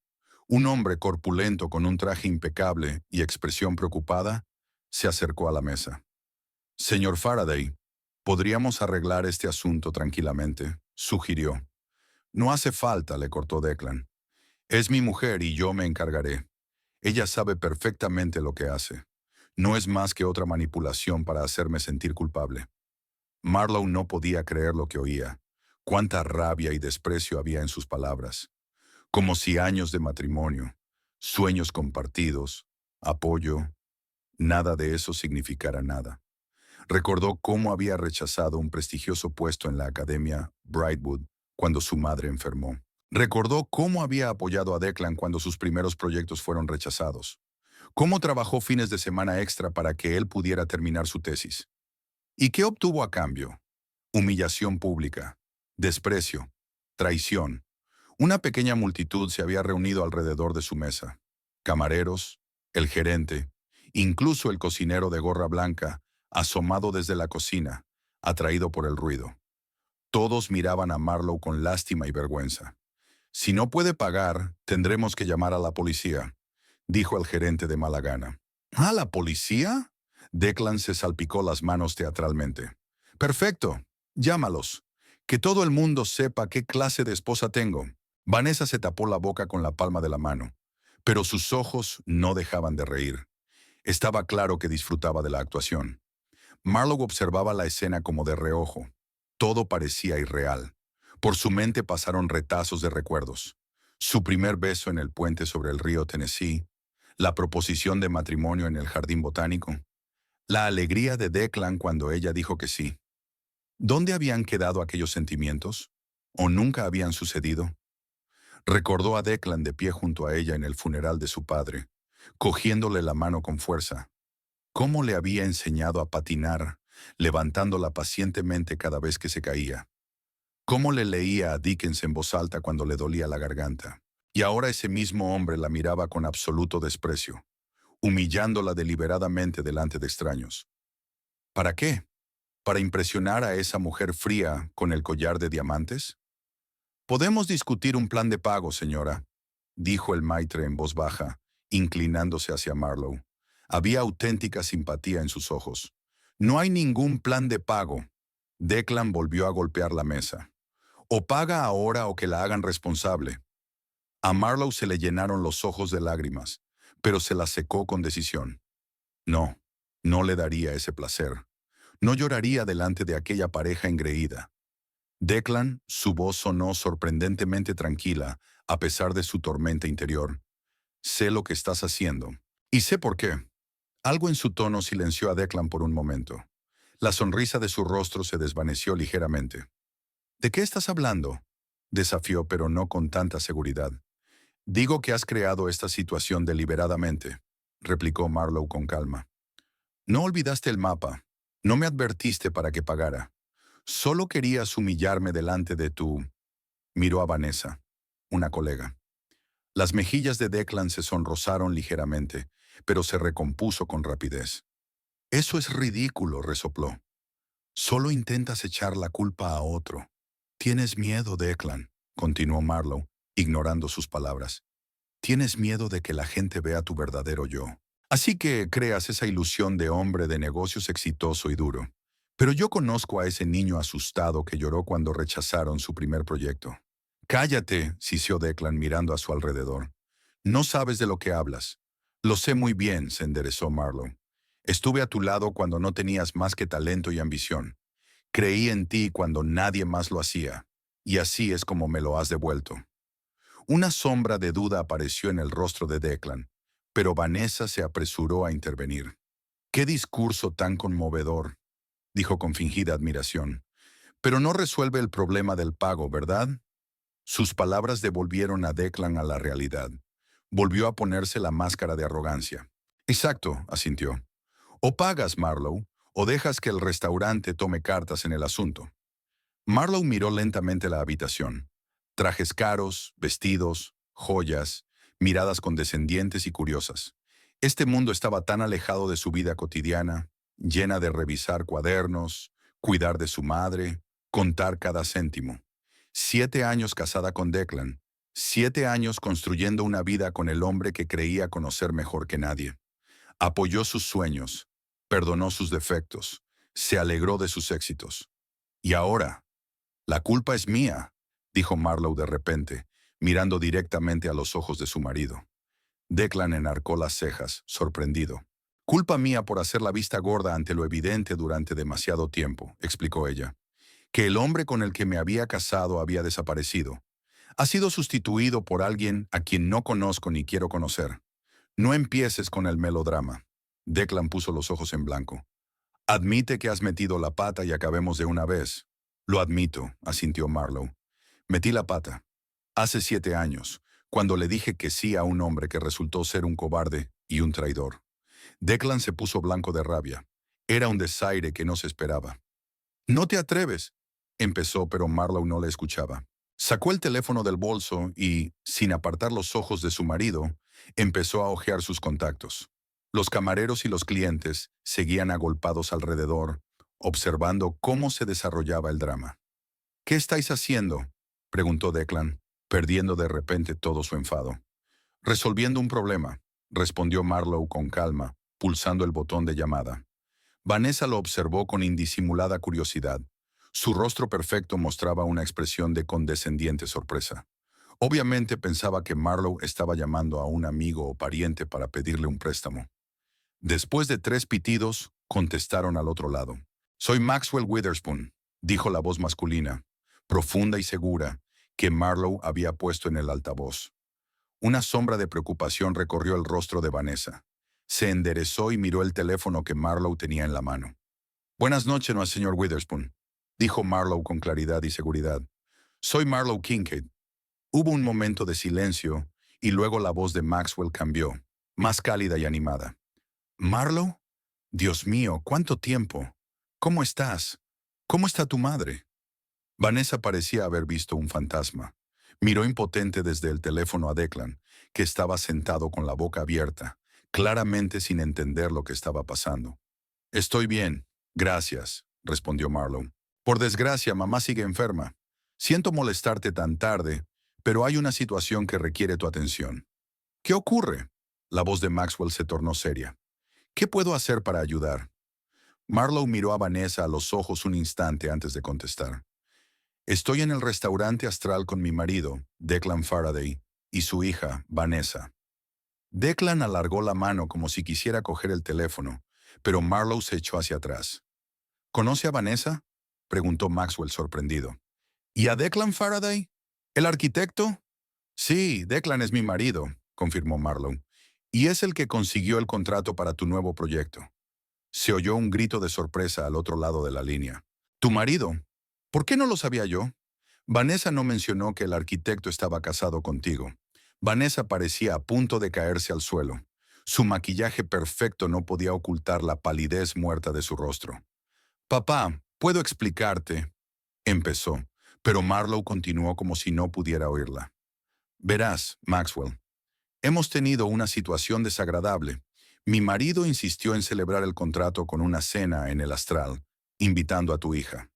un hombre corpulento con un traje impecable y expresión preocupada, se acercó a la mesa. Señor Faraday, podríamos arreglar este asunto tranquilamente, sugirió. No hace falta, le cortó Declan. Es mi mujer y yo me encargaré. Ella sabe perfectamente lo que hace. No es más que otra manipulación para hacerme sentir culpable. Marlowe no podía creer lo que oía. Cuánta rabia y desprecio había en sus palabras. Como si años de matrimonio, sueños compartidos, apoyo, nada de eso significara nada. Recordó cómo había rechazado un prestigioso puesto en la Academia Brightwood cuando su madre enfermó. Recordó cómo había apoyado a Declan cuando sus primeros proyectos fueron rechazados. Cómo trabajó fines de semana extra para que él pudiera terminar su tesis. ¿Y qué obtuvo a cambio? Humillación pública, desprecio, traición. Una pequeña multitud se había reunido alrededor de su mesa. Camareros, el gerente, incluso el cocinero de gorra blanca, asomado desde la cocina, atraído por el ruido. Todos miraban a Marlowe con lástima y vergüenza. Si no puede pagar, tendremos que llamar a la policía, dijo el gerente de mala gana. ¿A la policía? Declan se salpicó las manos teatralmente. Perfecto, llámalos. Que todo el mundo sepa qué clase de esposa tengo. Vanessa se tapó la boca con la palma de la mano, pero sus ojos no dejaban de reír. Estaba claro que disfrutaba de la actuación. Marlowe observaba la escena como de reojo. Todo parecía irreal. Por su mente pasaron retazos de recuerdos. Su primer beso en el puente sobre el río Tennessee, la proposición de matrimonio en el jardín botánico, la alegría de Declan cuando ella dijo que sí. ¿Dónde habían quedado aquellos sentimientos? ¿O nunca habían sucedido? Recordó a Declan de pie junto a ella en el funeral de su padre, cogiéndole la mano con fuerza. ¿Cómo le había enseñado a patinar, levantándola pacientemente cada vez que se caía? ¿Cómo le leía a Dickens en voz alta cuando le dolía la garganta? Y ahora ese mismo hombre la miraba con absoluto desprecio, humillándola deliberadamente delante de extraños. ¿Para qué? ¿Para impresionar a esa mujer fría con el collar de diamantes? Podemos discutir un plan de pago, señora, dijo el maitre en voz baja, inclinándose hacia Marlowe. Había auténtica simpatía en sus ojos. No hay ningún plan de pago. Declan volvió a golpear la mesa. O paga ahora o que la hagan responsable. A Marlowe se le llenaron los ojos de lágrimas, pero se las secó con decisión. No, no le daría ese placer. No lloraría delante de aquella pareja engreída. Declan, su voz sonó sorprendentemente tranquila, a pesar de su tormenta interior. Sé lo que estás haciendo. Y sé por qué. Algo en su tono silenció a Declan por un momento. La sonrisa de su rostro se desvaneció ligeramente. ¿De qué estás hablando? Desafió, pero no con tanta seguridad. Digo que has creado esta situación deliberadamente, replicó Marlowe con calma. No olvidaste el mapa. No me advertiste para que pagara. Solo querías humillarme delante de tu... Miró a Vanessa, una colega. Las mejillas de Declan se sonrosaron ligeramente, pero se recompuso con rapidez. Eso es ridículo, resopló. Solo intentas echar la culpa a otro. Tienes miedo, Declan, continuó Marlowe, ignorando sus palabras. Tienes miedo de que la gente vea tu verdadero yo. Así que creas esa ilusión de hombre de negocios exitoso y duro. Pero yo conozco a ese niño asustado que lloró cuando rechazaron su primer proyecto. Cállate, sisió Declan mirando a su alrededor. No sabes de lo que hablas. Lo sé muy bien, se enderezó Marlowe. Estuve a tu lado cuando no tenías más que talento y ambición. Creí en ti cuando nadie más lo hacía. Y así es como me lo has devuelto. Una sombra de duda apareció en el rostro de Declan, pero Vanessa se apresuró a intervenir. «¡Qué discurso tan conmovedor!», dijo con fingida admiración. «Pero no resuelve el problema del pago, ¿verdad?». Sus palabras devolvieron a Declan a la realidad. Volvió a ponerse la máscara de arrogancia. «Exacto», asintió. «O pagas, Marlowe, o dejas que el restaurante tome cartas en el asunto». Marlowe miró lentamente la habitación. Trajes caros, vestidos, joyas, miradas condescendientes y curiosas. Este mundo estaba tan alejado de su vida cotidiana, llena de revisar cuadernos, cuidar de su madre, contar cada céntimo. 7 años casada con Declan, 7 años construyendo una vida con el hombre que creía conocer mejor que nadie. Apoyó sus sueños, perdonó sus defectos, se alegró de sus éxitos. Y ahora, «La culpa es mía», dijo Marlowe de repente, mirando directamente a los ojos de su marido. Declan enarcó las cejas, sorprendido. «Culpa mía por hacer la vista gorda ante lo evidente durante demasiado tiempo», explicó ella. «Que el hombre con el que me había casado había desaparecido. Ha sido sustituido por alguien a quien no conozco ni quiero conocer. No empieces con el melodrama». Declan puso los ojos en blanco. «Admite que has metido la pata y acabemos de una vez». «Lo admito», asintió Marlowe. «Metí la pata. Hace 7 años, cuando le dije que sí a un hombre que resultó ser un cobarde y un traidor». Declan se puso blanco de rabia. Era un desaire que no se esperaba. «No te atreves», empezó, pero Marlowe no le escuchaba. Sacó el teléfono del bolso y, sin apartar los ojos de su marido, empezó a hojear sus contactos. Los camareros y los clientes seguían agolpados alrededor, observando cómo se desarrollaba el drama. «¿Qué estáis haciendo?», preguntó Declan, perdiendo de repente todo su enfado. «Resolviendo un problema», respondió Marlowe con calma, pulsando el botón de llamada. Vanessa lo observó con indisimulada curiosidad. Su rostro perfecto mostraba una expresión de condescendiente sorpresa. Obviamente pensaba que Marlowe estaba llamando a un amigo o pariente para pedirle un préstamo. Después de 3 pitidos, contestaron al otro lado. «Soy Maxwell Witherspoon», dijo la voz masculina, profunda y segura, que Marlowe había puesto en el altavoz. Una sombra de preocupación recorrió el rostro de Vanessa. Se enderezó y miró el teléfono que Marlowe tenía en la mano. «Buenas noches, no, señor Witherspoon», dijo Marlowe con claridad y seguridad. «Soy Marlowe Kincaid». Hubo un momento de silencio y luego la voz de Maxwell cambió. más cálida y animada. «¿Marlowe? Dios mío, ¿cuánto tiempo? ¿Cómo estás? ¿Cómo está tu madre?» Vanessa parecía haber visto un fantasma. Miró impotente desde el teléfono a Declan, que estaba sentado con la boca abierta, claramente sin entender lo que estaba pasando. «Estoy bien, gracias», respondió Marlowe. «Por desgracia, mamá sigue enferma. Siento molestarte tan tarde, pero hay una situación que requiere tu atención». «¿Qué ocurre?» La voz de Maxwell se tornó seria. «¿Qué puedo hacer para ayudar?» Marlowe miró a Vanessa a los ojos un instante antes de contestar. «Estoy en el restaurante Astral con mi marido, Declan Faraday, y su hija, Vanessa». Declan alargó la mano como si quisiera coger el teléfono, pero Marlowe se echó hacia atrás. «¿Conoce a Vanessa?», preguntó Maxwell sorprendido. «¿Y a Declan Faraday? ¿El arquitecto?» «Sí, Declan es mi marido», confirmó Marlowe, «y es el que consiguió el contrato para tu nuevo proyecto». Se oyó un grito de sorpresa al otro lado de la línea. «¿Tu marido? ¿Por qué no lo sabía yo?» Vanessa no mencionó que el arquitecto estaba casado contigo. Vanessa parecía a punto de caerse al suelo. Su maquillaje perfecto no podía ocultar la palidez muerta de su rostro. «Papá, ¿puedo explicarte?», empezó, pero Marlowe continuó como si no pudiera oírla. «Verás, Maxwell, hemos tenido una situación desagradable. Mi marido insistió en celebrar el contrato con una cena en el Astral, invitando a tu hija.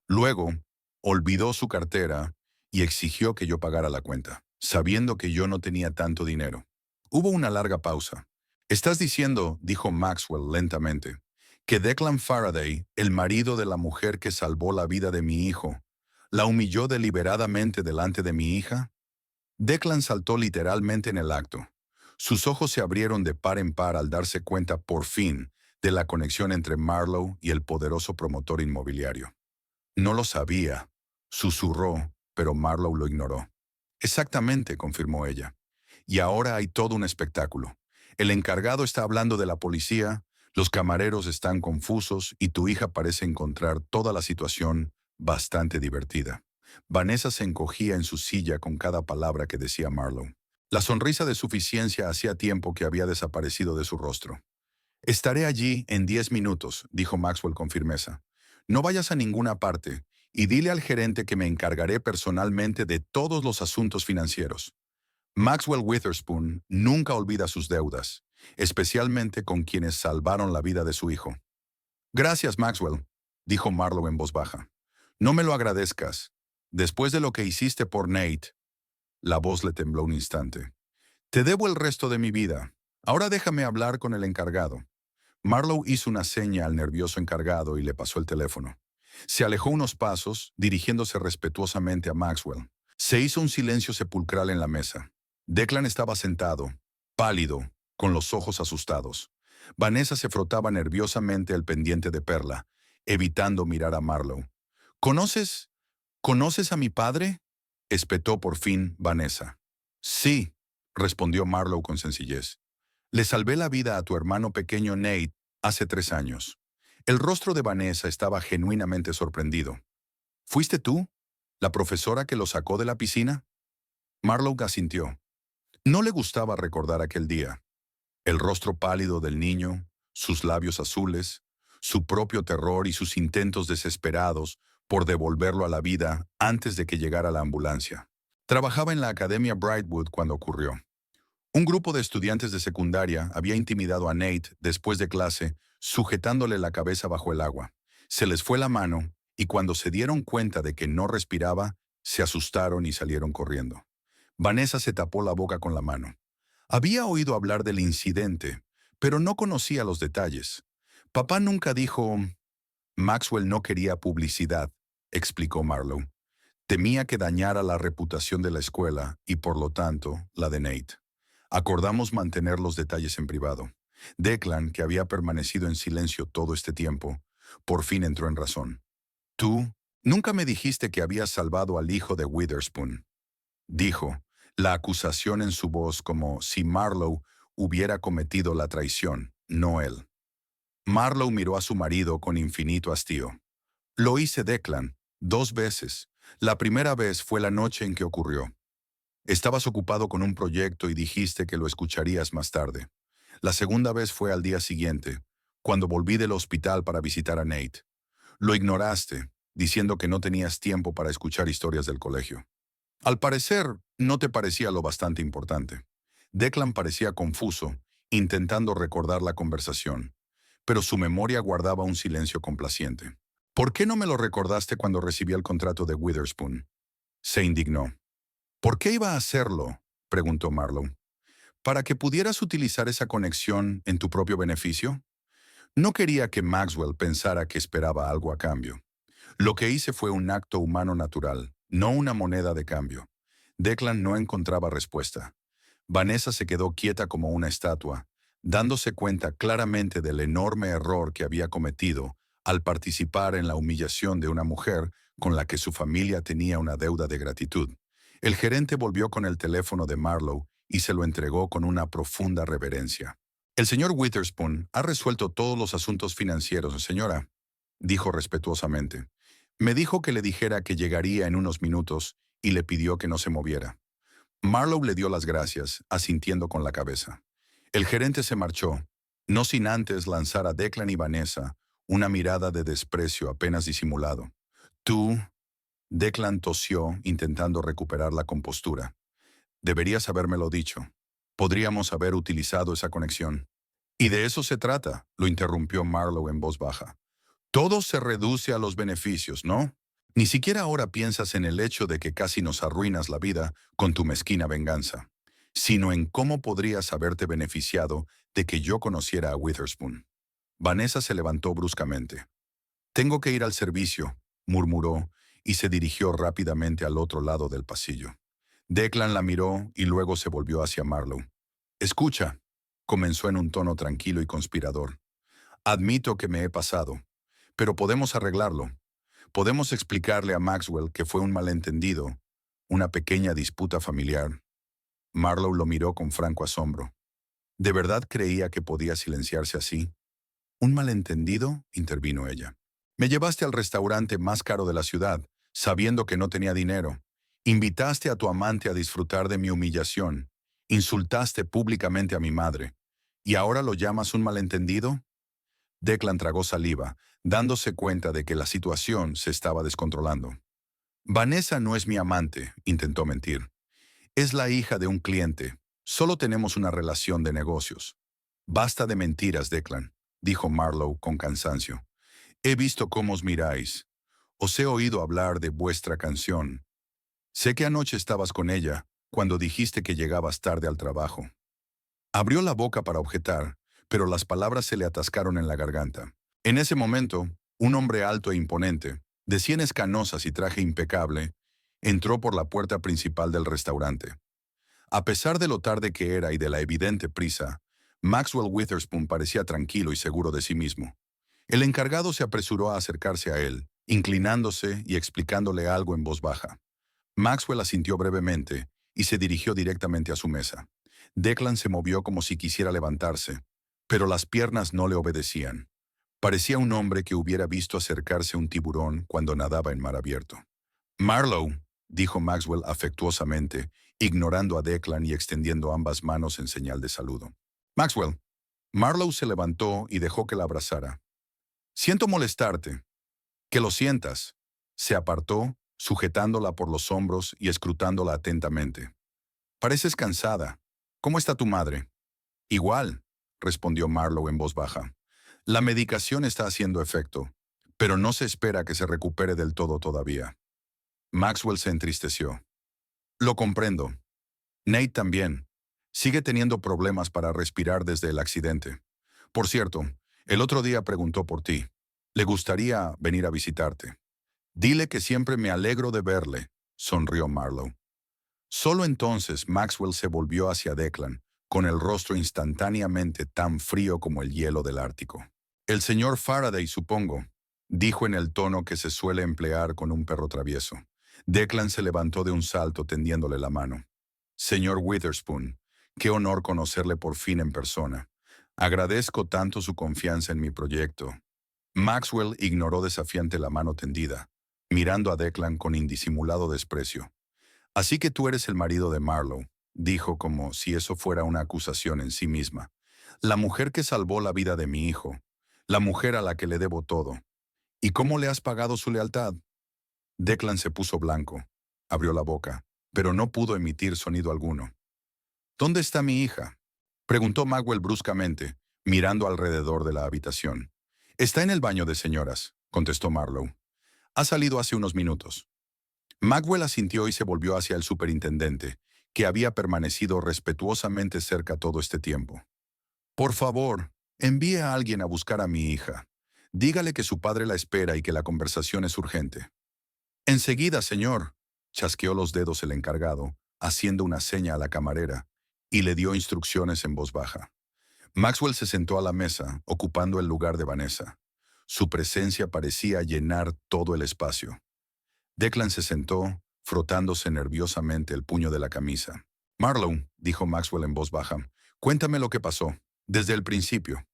Luego, olvidó su cartera y exigió que yo pagara la cuenta, sabiendo que yo no tenía tanto dinero». Hubo una larga pausa. «Estás diciendo», dijo Maxwell lentamente, «que Declan Faraday, el marido de la mujer que salvó la vida de mi hijo, la humilló deliberadamente delante de mi hija?» Declan saltó literalmente en el acto. Sus ojos se abrieron de par en par al darse cuenta, por fin, de la conexión entre Marlowe y el poderoso promotor inmobiliario. «No lo sabía», susurró, pero Marlowe lo ignoró. «Exactamente», confirmó ella. «Y ahora hay todo un espectáculo. El encargado está hablando de la policía, los camareros están confusos y tu hija parece encontrar toda la situación bastante divertida». Vanessa se encogía en su silla con cada palabra que decía Marlowe. La sonrisa de suficiencia hacía tiempo que había desaparecido de su rostro. «Estaré allí en 10 minutos», dijo Maxwell con firmeza. «No vayas a ninguna parte y dile al gerente que me encargaré personalmente de todos los asuntos financieros». Maxwell Witherspoon nunca olvida sus deudas, especialmente con quienes salvaron la vida de su hijo. «Gracias, Maxwell», dijo Marlowe en voz baja. «No me lo agradezcas. Después de lo que hiciste por Nate». La voz le tembló un instante. «Te debo el resto de mi vida. Ahora déjame hablar con el encargado». Marlowe hizo una seña al nervioso encargado y le pasó el teléfono. Se alejó unos pasos, dirigiéndose respetuosamente a Maxwell. Se hizo un silencio sepulcral en la mesa. Declan estaba sentado, pálido, con los ojos asustados. Vanessa se frotaba nerviosamente el pendiente de perla, evitando mirar a Marlowe. ¿Conoces a mi padre?», espetó por fin Vanessa. «Sí», respondió Marlowe con sencillez. «Le salvé la vida a tu hermano pequeño Nate hace 3 años». El rostro de Vanessa estaba genuinamente sorprendido. «¿Fuiste tú, la profesora que lo sacó de la piscina?». Marlowe asintió. No le gustaba recordar aquel día. El rostro pálido del niño, sus labios azules, su propio terror y sus intentos desesperados por devolverlo a la vida antes de que llegara la ambulancia. Trabajaba en la Academia Brightwood cuando ocurrió. Un grupo de estudiantes de secundaria había intimidado a Nate después de clase, sujetándole la cabeza bajo el agua. Se les fue la mano y cuando se dieron cuenta de que no respiraba, se asustaron y salieron corriendo. Vanessa se tapó la boca con la mano. Había oído hablar del incidente, pero no conocía los detalles. Papá nunca dijo... Maxwell no quería publicidad, explicó Marlowe. Temía que dañara la reputación de la escuela y, por lo tanto, la de Nate. Acordamos mantener los detalles en privado. Declan, que había permanecido en silencio todo este tiempo, por fin entró en razón. «Tú nunca me dijiste que habías salvado al hijo de Witherspoon», dijo, la acusación en su voz como si Marlowe hubiera cometido la traición, no él. Marlowe miró a su marido con infinito hastío. «Lo hice, Declan, 2 veces. La primera vez fue la noche en que ocurrió. Estabas ocupado con un proyecto y dijiste que lo escucharías más tarde. La segunda vez fue al día siguiente, cuando volví del hospital para visitar a Nate. Lo ignoraste, diciendo que no tenías tiempo para escuchar historias del colegio. Al parecer, no te parecía lo bastante importante. Declan parecía confuso, intentando recordar la conversación, pero su memoria guardaba un silencio complaciente. ¿Por qué no me lo recordaste cuando recibí el contrato de Witherspoon? Se indignó. ¿Por qué iba a hacerlo? Preguntó Marlowe. ¿Para que pudieras utilizar esa conexión en tu propio beneficio? No quería que Maxwell pensara que esperaba algo a cambio. Lo que hice fue un acto humano natural, no una moneda de cambio. Declan no encontraba respuesta. Vanessa se quedó quieta como una estatua, dándose cuenta claramente del enorme error que había cometido al participar en la humillación de una mujer con la que su familia tenía una deuda de gratitud. El gerente volvió con el teléfono de Marlowe y se lo entregó con una profunda reverencia. El señor Witherspoon ha resuelto todos los asuntos financieros, señora, dijo respetuosamente. Me dijo que le dijera que llegaría en unos minutos y le pidió que no se moviera. Marlowe le dio las gracias, asintiendo con la cabeza. El gerente se marchó, no sin antes lanzar a Declan y Vanessa una mirada de desprecio apenas disimulado. Tú, Declan tosió, intentando recuperar la compostura. Deberías habérmelo dicho. Podríamos haber utilizado esa conexión. Y de eso se trata, lo interrumpió Marlowe en voz baja. Todo se reduce a los beneficios, ¿no? Ni siquiera ahora piensas en el hecho de que casi nos arruinas la vida con tu mezquina venganza, sino en cómo podrías haberte beneficiado de que yo conociera a Witherspoon. Vanessa se levantó bruscamente. Tengo que ir al servicio, murmuró, y se dirigió rápidamente al otro lado del pasillo. Declan la miró y luego se volvió hacia Marlowe. Escucha, comenzó en un tono tranquilo y conspirador. Admito que me he pasado, pero podemos arreglarlo. Podemos explicarle a Maxwell que fue un malentendido, una pequeña disputa familiar. Marlowe lo miró con franco asombro. ¿De verdad creía que podía silenciarse así? ¿Un malentendido?, intervino ella. Me llevaste al restaurante más caro de la ciudad, sabiendo que no tenía dinero. Invitaste a tu amante a disfrutar de mi humillación. Insultaste públicamente a mi madre. ¿Y ahora lo llamas un malentendido? Declan tragó saliva, dándose cuenta de que la situación se estaba descontrolando. Vanessa no es mi amante, intentó mentir. Es la hija de un cliente. Solo tenemos una relación de negocios. Basta de mentiras, Declan, dijo Marlowe con cansancio. He visto cómo os miráis. Os he oído hablar de vuestra canción. Sé que anoche estabas con ella, cuando dijiste que llegabas tarde al trabajo. Abrió la boca para objetar, pero las palabras se le atascaron en la garganta. En ese momento, un hombre alto e imponente, de sienes canosas y traje impecable, entró por la puerta principal del restaurante. A pesar de lo tarde que era y de la evidente prisa, Maxwell Witherspoon parecía tranquilo y seguro de sí mismo. El encargado se apresuró a acercarse a él, inclinándose y explicándole algo en voz baja. Maxwell asintió brevemente y se dirigió directamente a su mesa. Declan se movió como si quisiera levantarse, pero las piernas no le obedecían. Parecía un hombre que hubiera visto acercarse un tiburón cuando nadaba en mar abierto. Marlowe, dijo Maxwell afectuosamente, ignorando a Declan y extendiendo ambas manos en señal de saludo. Maxwell. Marlowe se levantó y dejó que la abrazara. Siento molestarte. Que lo sientas. Se apartó, sujetándola por los hombros y escrutándola atentamente. Pareces cansada. ¿Cómo está tu madre? Igual, respondió Marlowe en voz baja. La medicación está haciendo efecto, pero no se espera que se recupere del todo todavía. Maxwell se entristeció. Lo comprendo. Nate también. Sigue teniendo problemas para respirar desde el accidente. Por cierto, el otro día preguntó por ti. Le gustaría venir a visitarte. Dile que siempre me alegro de verle, sonrió Marlowe. Solo entonces Maxwell se volvió hacia Declan, con el rostro instantáneamente tan frío como el hielo del Ártico. El señor Faraday, supongo, dijo en el tono que se suele emplear con un perro travieso. Declan se levantó de un salto tendiéndole la mano. Señor Witherspoon, qué honor conocerle por fin en persona. Agradezco tanto su confianza en mi proyecto. Maxwell ignoró desafiante la mano tendida, mirando a Declan con indisimulado desprecio. Así que tú eres el marido de Marlowe, dijo como si eso fuera una acusación en sí misma. La mujer que salvó la vida de mi hijo. La mujer a la que le debo todo. ¿Y cómo le has pagado su lealtad? Declan se puso blanco. Abrió la boca, pero no pudo emitir sonido alguno. ¿Dónde está mi hija? Preguntó Magwell bruscamente, mirando alrededor de la habitación. Está en el baño de señoras, contestó Marlowe. Ha salido hace unos minutos. Magwell asintió y se volvió hacia el superintendente, que había permanecido respetuosamente cerca todo este tiempo. Por favor, envíe a alguien a buscar a mi hija. Dígale que su padre la espera y que la conversación es urgente. Enseguida, señor, chasqueó los dedos el encargado, haciendo una seña a la camarera, y le dio instrucciones en voz baja. Maxwell se sentó a la mesa, ocupando el lugar de Vanessa. Su presencia parecía llenar todo el espacio. Declan se sentó, frotándose nerviosamente el puño de la camisa. Marlowe, dijo Maxwell en voz baja, cuéntame lo que pasó, desde el principio.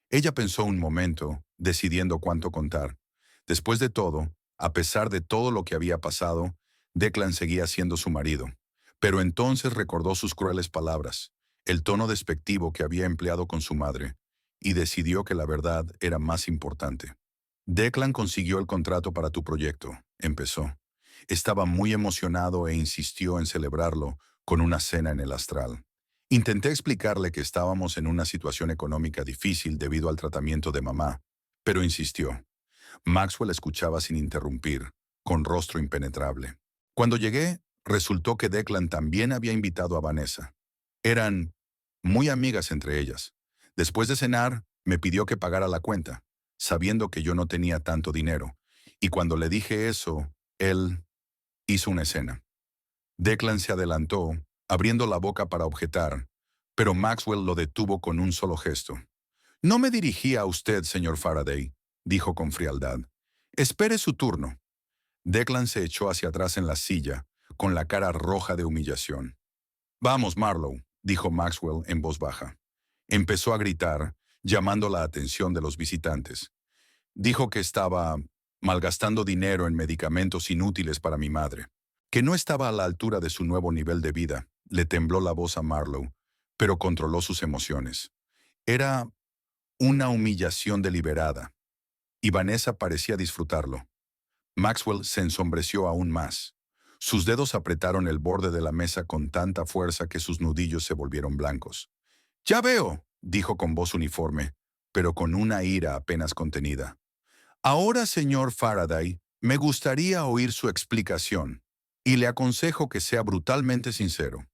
Ella pensó un momento, decidiendo cuánto contar. Después de todo, a pesar de todo lo que había pasado, Declan seguía siendo su marido. Pero entonces recordó sus crueles palabras, el tono despectivo que había empleado con su madre, y decidió que la verdad era más importante. Declan consiguió el contrato para tu proyecto, empezó. Estaba muy emocionado e insistió en celebrarlo con una cena en el astral. Intenté explicarle que estábamos en una situación económica difícil debido al tratamiento de mamá, pero insistió. Maxwell escuchaba sin interrumpir, con rostro impenetrable. Cuando llegué, resultó que Declan también había invitado a Vanessa. Eran muy amigas entre ellas. Después de cenar, me pidió que pagara la cuenta, sabiendo que yo no tenía tanto dinero, y cuando le dije eso, él hizo una escena. Declan se adelantó, abriendo la boca para objetar, pero Maxwell lo detuvo con un solo gesto. No me dirigía a usted, señor Faraday, dijo con frialdad. Espere su turno. Declan se echó hacia atrás en la silla, con la cara roja de humillación. Vamos, Marlowe, dijo Maxwell en voz baja. Empezó a gritar, llamando la atención de los visitantes. Dijo que estaba malgastando dinero en medicamentos inútiles para mi madre, que no estaba a la altura de su nuevo nivel de vida. Le tembló la voz a Marlowe, pero controló sus emociones. Era una humillación deliberada, y Vanessa parecía disfrutarlo. Maxwell se ensombreció aún más. Sus dedos apretaron el borde de la mesa con tanta fuerza que sus nudillos se volvieron blancos. «Ya veo», dijo con voz uniforme, pero con una ira apenas contenida. «Ahora, señor Faraday, me gustaría oír su explicación, y le aconsejo que sea brutalmente sincero».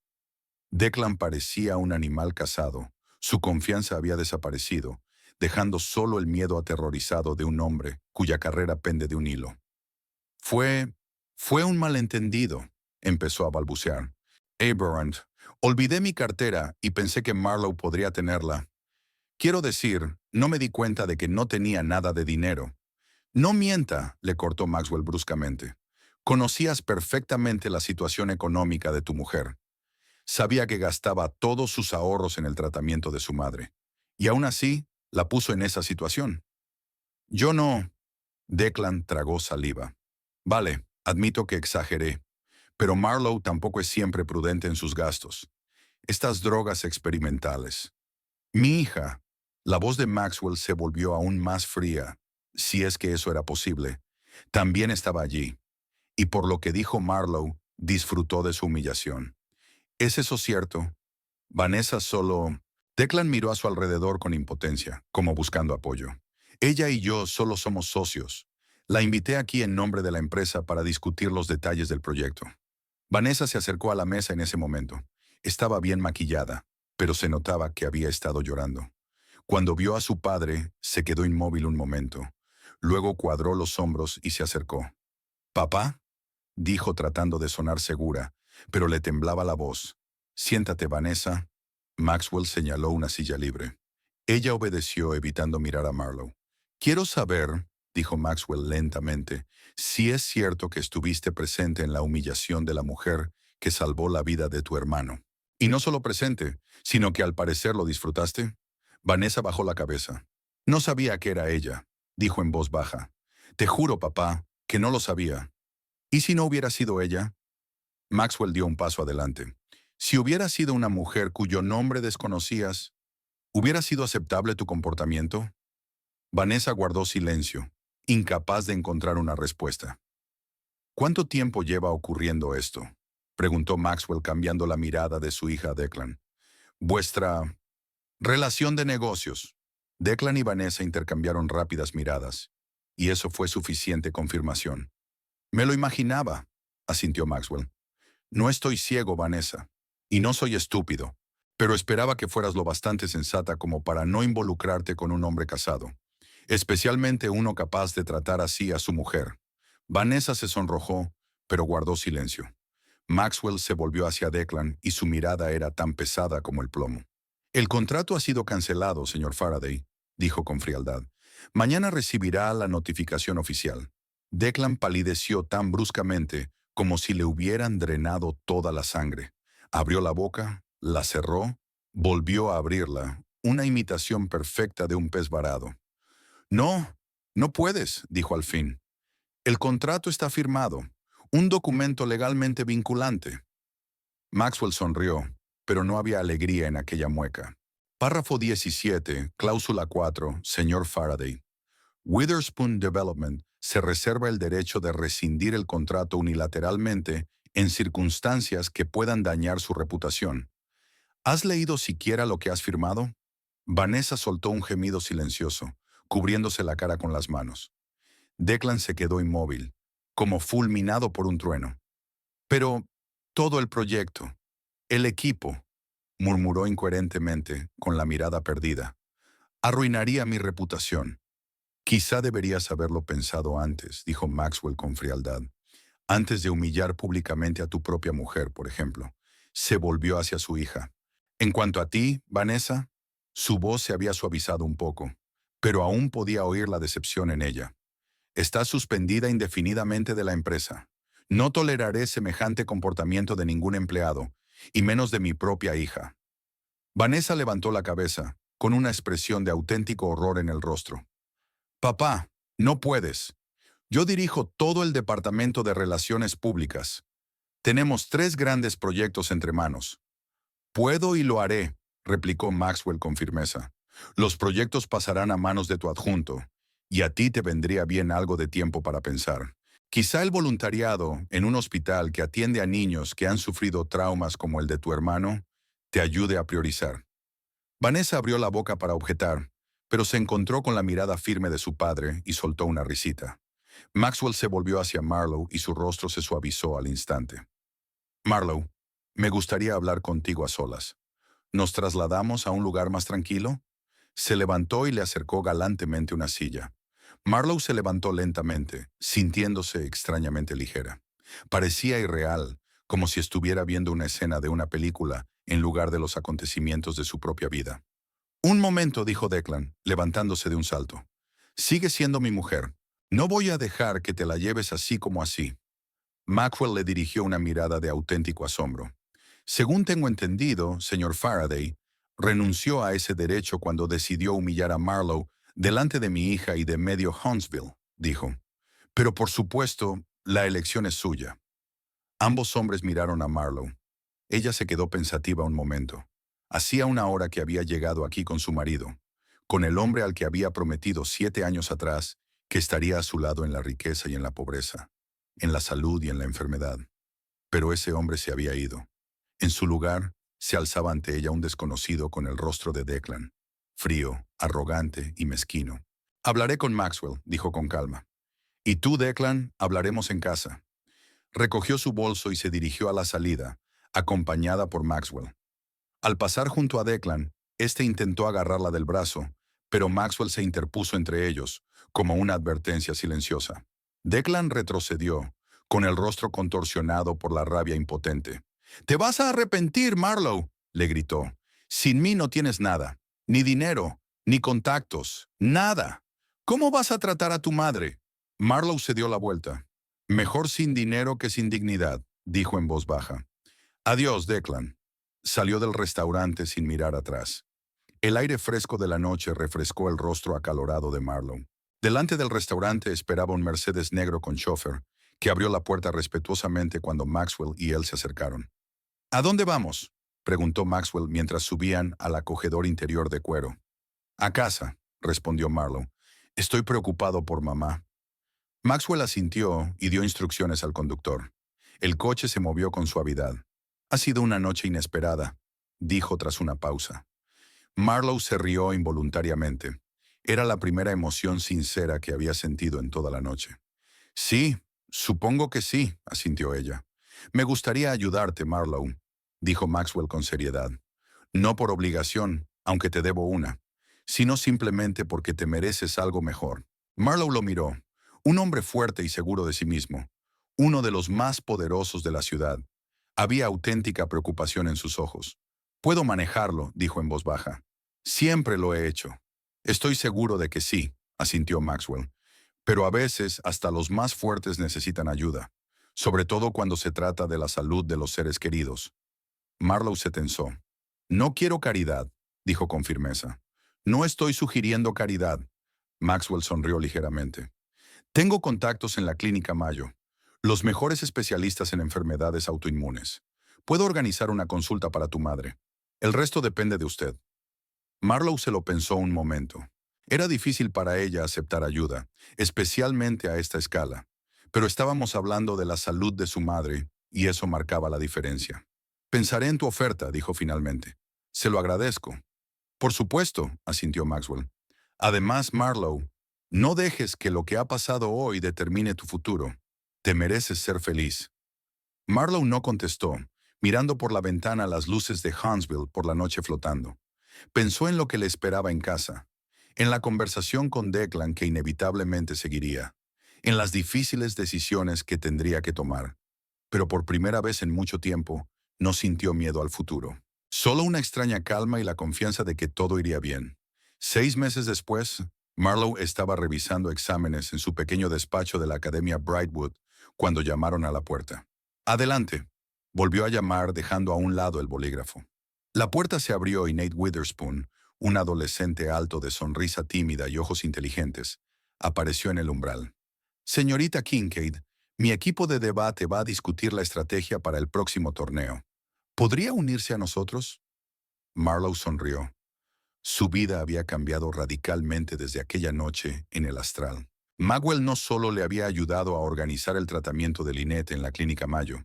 Declan parecía un animal cazado. Su confianza había desaparecido, dejando solo el miedo aterrorizado de un hombre cuya carrera pende de un hilo. Fue un malentendido, empezó a balbucear. Aberrant, olvidé mi cartera y pensé que Marlowe podría tenerla. Quiero decir, no me di cuenta de que no tenía nada de dinero. No mienta, le cortó Maxwell bruscamente. Conocías perfectamente la situación económica de tu mujer. Sabía que gastaba todos sus ahorros en el tratamiento de su madre. Y aún así, la puso en esa situación. Yo no. Declan tragó saliva. Vale, admito que exageré, pero Marlowe tampoco es siempre prudente en sus gastos. Estas drogas experimentales. Mi hija. La voz de Maxwell se volvió aún más fría, si es que eso era posible. También estaba allí, y por lo que dijo Marlowe, disfrutó de su humillación. ¿Es eso cierto? Vanessa solo... Declan miró a su alrededor con impotencia, como buscando apoyo. Ella y yo solo somos socios. La invité aquí en nombre de la empresa para discutir los detalles del proyecto. Vanessa se acercó a la mesa en ese momento. Estaba bien maquillada, pero se notaba que había estado llorando. Cuando vio a su padre, se quedó inmóvil un momento. Luego cuadró los hombros y se acercó. «¿Papá?», dijo tratando de sonar segura, pero le temblaba la voz. «Siéntate, Vanessa». Maxwell señaló una silla libre. Ella obedeció, evitando mirar a Marlowe. «Quiero saber», dijo Maxwell lentamente, «si es cierto que estuviste presente en la humillación de la mujer que salvó la vida de tu hermano. Y no solo presente, sino que al parecer lo disfrutaste». Vanessa bajó la cabeza. «No sabía que era ella», dijo en voz baja. «Te juro, papá, que no lo sabía». «¿Y si no hubiera sido ella?». Maxwell dio un paso adelante. «Si hubiera sido una mujer cuyo nombre desconocías...». ¿Hubiera sido aceptable tu comportamiento? Vanessa guardó silencio, incapaz de encontrar una respuesta. ¿Cuánto tiempo lleva ocurriendo esto? Preguntó Maxwell cambiando la mirada de su hija a Declan. Vuestra relación de negocios. Declan y Vanessa intercambiaron rápidas miradas, y eso fue suficiente confirmación. Me lo imaginaba, asintió Maxwell. No estoy ciego, Vanessa, y no soy estúpido, pero esperaba que fueras lo bastante sensata como para no involucrarte con un hombre casado, especialmente uno capaz de tratar así a su mujer. Vanessa se sonrojó, pero guardó silencio. Maxwell se volvió hacia Declan y su mirada era tan pesada como el plomo. El contrato ha sido cancelado, señor Faraday, dijo con frialdad. Mañana recibirá la notificación oficial. Declan palideció tan bruscamente como si le hubieran drenado toda la sangre. Abrió la boca, la cerró, volvió a abrirla, una imitación perfecta de un pez varado. No, no puedes, dijo al fin. El contrato está firmado, un documento legalmente vinculante. Maxwell sonrió, pero no había alegría en aquella mueca. Párrafo 17, cláusula 4, señor Faraday. Witherspoon Development se reserva el derecho de rescindir el contrato unilateralmente en circunstancias que puedan dañar su reputación. ¿Has leído siquiera lo que has firmado? Vanessa soltó un gemido silencioso, cubriéndose la cara con las manos. Declan se quedó inmóvil, como fulminado por un trueno. Pero todo el proyecto, el equipo, murmuró incoherentemente, con la mirada perdida. Arruinaría mi reputación. Quizá deberías haberlo pensado antes, dijo Maxwell con frialdad. Antes de humillar públicamente a tu propia mujer, por ejemplo. Se volvió hacia su hija. En cuanto a ti, Vanessa, su voz se había suavizado un poco, pero aún podía oír la decepción en ella. Estás suspendida indefinidamente de la empresa. No toleraré semejante comportamiento de ningún empleado, y menos de mi propia hija. Vanessa levantó la cabeza, con una expresión de auténtico horror en el rostro. Papá, no puedes. Yo dirijo todo el departamento de relaciones públicas. Tenemos 3 grandes proyectos entre manos. Puedo y lo haré, replicó Maxwell con firmeza. Los proyectos pasarán a manos de tu adjunto, y a ti te vendría bien algo de tiempo para pensar. Quizá el voluntariado en un hospital que atiende a niños que han sufrido traumas como el de tu hermano te ayude a priorizar. Vanessa abrió la boca para objetar, pero se encontró con la mirada firme de su padre y soltó una risita. Maxwell se volvió hacia Marlowe y su rostro se suavizó al instante. Marlowe, me gustaría hablar contigo a solas. ¿Nos trasladamos a un lugar más tranquilo? Se levantó y le acercó galantemente una silla. Marlowe se levantó lentamente, sintiéndose extrañamente ligera. Parecía irreal, como si estuviera viendo una escena de una película en lugar de los acontecimientos de su propia vida. Un momento, dijo Declan, levantándose de un salto. Sigue siendo mi mujer. No voy a dejar que te la lleves así como así. Maxwell le dirigió una mirada de auténtico asombro. Según tengo entendido, señor Faraday, renunció a ese derecho cuando decidió humillar a Marlowe delante de mi hija y de medio Huntsville, dijo. Pero por supuesto, la elección es suya. Ambos hombres miraron a Marlowe. Ella se quedó pensativa un momento. Hacía una hora que había llegado aquí con su marido, con el hombre al que había prometido 7 años atrás que estaría a su lado en la riqueza y en la pobreza, en la salud y en la enfermedad. Pero ese hombre se había ido. En su lugar, se alzaba ante ella un desconocido con el rostro de Declan, frío, arrogante y mezquino. Hablaré con Maxwell, dijo con calma. Y tú, Declan, hablaremos en casa. Recogió su bolso y se dirigió a la salida, acompañada por Maxwell. Al pasar junto a Declan, este intentó agarrarla del brazo, pero Maxwell se interpuso entre ellos, como una advertencia silenciosa. Declan retrocedió, con el rostro contorsionado por la rabia impotente. «¡Te vas a arrepentir, Marlowe!», le gritó. «Sin mí no tienes nada, ni dinero, ni contactos, nada. ¿Cómo vas a tratar a tu madre?». Marlowe se dio la vuelta. «Mejor sin dinero que sin dignidad», dijo en voz baja. «Adiós, Declan». Salió del restaurante sin mirar atrás. El aire fresco de la noche refrescó el rostro acalorado de Marlowe. Delante del restaurante esperaba un Mercedes negro con chófer, que abrió la puerta respetuosamente cuando Maxwell y él se acercaron. «¿A dónde vamos?». preguntó Maxwell mientras subían al acogedor interior de cuero. A casa, respondió Marlowe. Estoy preocupado por mamá. Maxwell asintió y dio instrucciones al conductor. El coche se movió con suavidad. Ha sido una noche inesperada, dijo tras una pausa. Marlowe se rió involuntariamente. Era la primera emoción sincera que había sentido en toda la noche. Sí, supongo que sí, asintió ella. Me gustaría ayudarte, Marlowe, dijo Maxwell con seriedad. No por obligación, aunque te debo una, sino simplemente porque te mereces algo mejor. Marlowe lo miró. Un hombre fuerte y seguro de sí mismo. Uno de los más poderosos de la ciudad. Había auténtica preocupación en sus ojos. Puedo manejarlo, dijo en voz baja. Siempre lo he hecho. Estoy seguro de que sí, asintió Maxwell. Pero a veces hasta los más fuertes necesitan ayuda, sobre todo cuando se trata de la salud de los seres queridos. Marlowe se tensó. No quiero caridad, dijo con firmeza. No estoy sugiriendo caridad. Maxwell sonrió ligeramente. Tengo contactos en la Clínica Mayo, los mejores especialistas en enfermedades autoinmunes. Puedo organizar una consulta para tu madre. El resto depende de usted. Marlowe se lo pensó un momento. Era difícil para ella aceptar ayuda, especialmente a esta escala. Pero estábamos hablando de la salud de su madre, y eso marcaba la diferencia. Pensaré en tu oferta, dijo finalmente. Se lo agradezco. Por supuesto, asintió Maxwell. Además, Marlowe, no dejes que lo que ha pasado hoy determine tu futuro. Te mereces ser feliz. Marlowe no contestó, mirando por la ventana las luces de Huntsville por la noche flotando. Pensó en lo que le esperaba en casa, en la conversación con Declan que inevitablemente seguiría, en las difíciles decisiones que tendría que tomar. Pero por primera vez en mucho tiempo, no sintió miedo al futuro. Solo una extraña calma y la confianza de que todo iría bien. 6 meses después, Marlowe estaba revisando exámenes en su pequeño despacho de la Academia Brightwood cuando llamaron a la puerta. Adelante, volvió a llamar dejando a un lado el bolígrafo. La puerta se abrió y Nate Witherspoon, un adolescente alto de sonrisa tímida y ojos inteligentes, apareció en el umbral. Señorita Kincaid, mi equipo de debate va a discutir la estrategia para el próximo torneo. ¿Podría unirse a nosotros? Marlowe sonrió. Su vida había cambiado radicalmente desde aquella noche en el astral. Maxwell no solo le había ayudado a organizar el tratamiento de Lynette en la Clínica Mayo,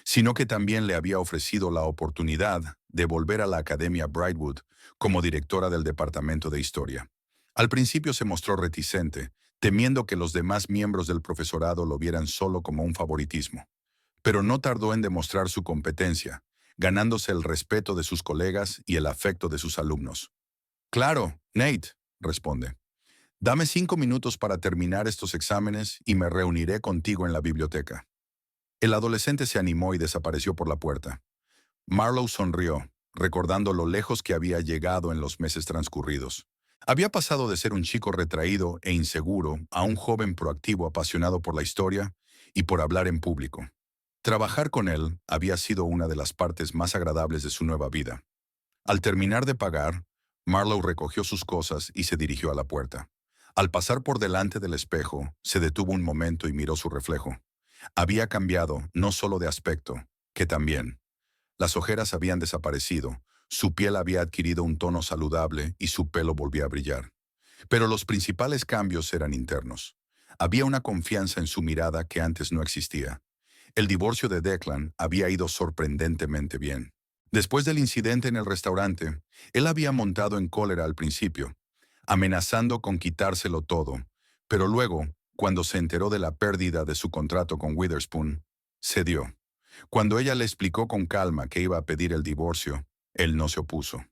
sino que también le había ofrecido la oportunidad de volver a la Academia Brightwood como directora del Departamento de Historia. Al principio se mostró reticente, temiendo que los demás miembros del profesorado lo vieran solo como un favoritismo. Pero no tardó en demostrar su competencia, ganándose el respeto de sus colegas y el afecto de sus alumnos. Claro, Nate, responde. Dame 5 minutos para terminar estos exámenes y me reuniré contigo en la biblioteca. El adolescente se animó y desapareció por la puerta. Marlowe sonrió, recordando lo lejos que había llegado en los meses transcurridos. Había pasado de ser un chico retraído e inseguro a un joven proactivo apasionado por la historia y por hablar en público. Trabajar con él había sido una de las partes más agradables de su nueva vida. Al terminar de pagar, Marlowe recogió sus cosas y se dirigió a la puerta. Al pasar por delante del espejo, se detuvo un momento y miró su reflejo. Había cambiado no solo de aspecto, que también. Las ojeras habían desaparecido, su piel había adquirido un tono saludable y su pelo volvía a brillar. Pero los principales cambios eran internos. Había una confianza en su mirada que antes no existía. El divorcio de Declan había ido sorprendentemente bien. Después del incidente en el restaurante, él había montado en cólera al principio, amenazando con quitárselo todo, pero luego, cuando se enteró de la pérdida de su contrato con Witherspoon, cedió. Cuando ella le explicó con calma que iba a pedir el divorcio, él no se opuso.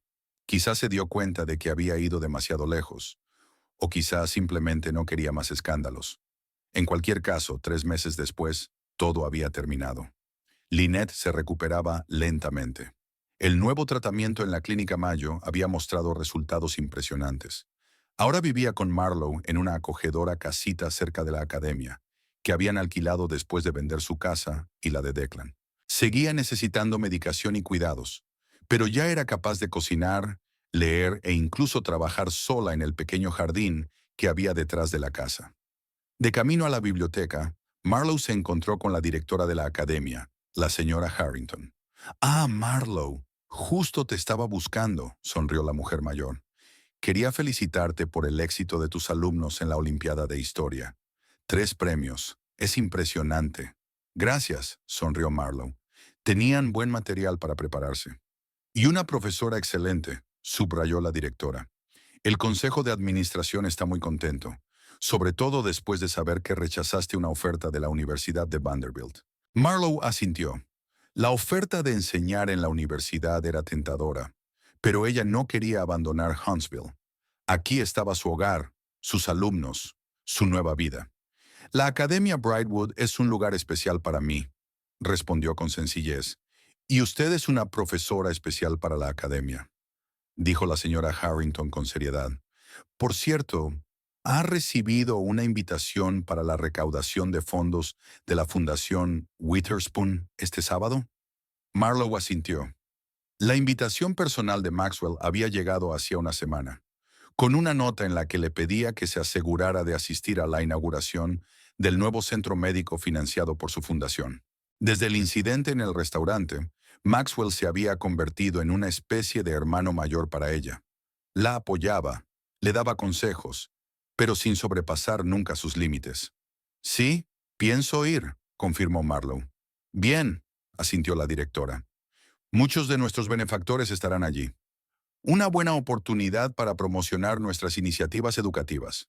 Quizás se dio cuenta de que había ido demasiado lejos, o quizás simplemente no quería más escándalos. En cualquier caso, 3 meses después, todo había terminado. Lynette se recuperaba lentamente. El nuevo tratamiento en la Clínica Mayo había mostrado resultados impresionantes. Ahora vivía con Marlowe en una acogedora casita cerca de la academia, que habían alquilado después de vender su casa y la de Declan. Seguía necesitando medicación y cuidados, pero ya era capaz de cocinar, leer e incluso trabajar sola en el pequeño jardín que había detrás de la casa. De camino a la biblioteca, Marlowe se encontró con la directora de la academia, la señora Harrington. «Ah, Marlowe», Justo te estaba buscando, sonrió la mujer mayor. Quería felicitarte por el éxito de tus alumnos en la Olimpiada de Historia. 3 premios. Es impresionante. Gracias, sonrió Marlowe. Tenían buen material para prepararse. Y una profesora excelente, subrayó la directora. El Consejo de Administración está muy contento, sobre todo después de saber que rechazaste una oferta de la Universidad de Vanderbilt. Marlowe asintió. La oferta de enseñar en la universidad era tentadora, pero ella no quería abandonar Huntsville. Aquí estaba su hogar, sus alumnos, su nueva vida. La Academia Brightwood es un lugar especial para mí, respondió con sencillez. Y usted es una profesora especial para la Academia, dijo la señora Harrington con seriedad. Por cierto, ¿ha recibido una invitación para la recaudación de fondos de la Fundación Witherspoon este sábado? Marlowe asintió. La invitación personal de Maxwell había llegado hacía una semana, con una nota en la que le pedía que se asegurara de asistir a la inauguración del nuevo centro médico financiado por su fundación. Desde el incidente en el restaurante, Maxwell se había convertido en una especie de hermano mayor para ella. La apoyaba, le daba consejos, pero sin sobrepasar nunca sus límites. Sí, pienso ir, confirmó Marlowe. Bien, asintió la directora. Muchos de nuestros benefactores estarán allí. Una buena oportunidad para promocionar nuestras iniciativas educativas.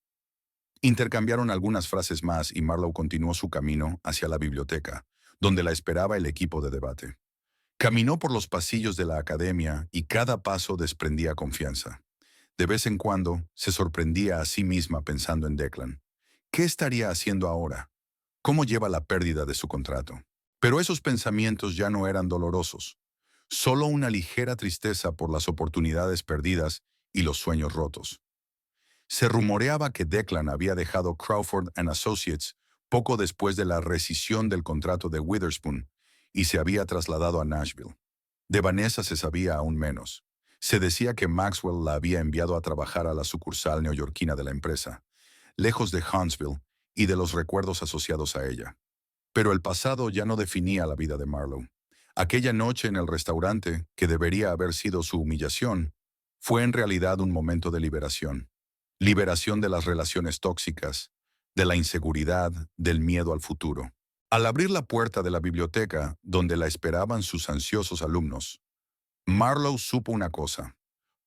Intercambiaron algunas frases más y Marlowe continuó su camino hacia la biblioteca, donde la esperaba el equipo de debate. Caminó por los pasillos de la academia y cada paso desprendía confianza. De vez en cuando se sorprendía a sí misma pensando en Declan. ¿Qué estaría haciendo ahora? ¿Cómo lleva la pérdida de su contrato? Pero esos pensamientos ya no eran dolorosos. Solo una ligera tristeza por las oportunidades perdidas y los sueños rotos. Se rumoreaba que Declan había dejado Crawford and Associates poco después de la rescisión del contrato de Witherspoon y se había trasladado a Nashville. De Vanessa se sabía aún menos. Se decía que Maxwell la había enviado a trabajar a la sucursal neoyorquina de la empresa, lejos de Huntsville y de los recuerdos asociados a ella. Pero el pasado ya no definía la vida de Marlowe. Aquella noche en el restaurante, que debería haber sido su humillación, fue en realidad un momento de liberación. Liberación de las relaciones tóxicas, de la inseguridad, del miedo al futuro. Al abrir la puerta de la biblioteca, donde la esperaban sus ansiosos alumnos, Marlowe supo una cosa.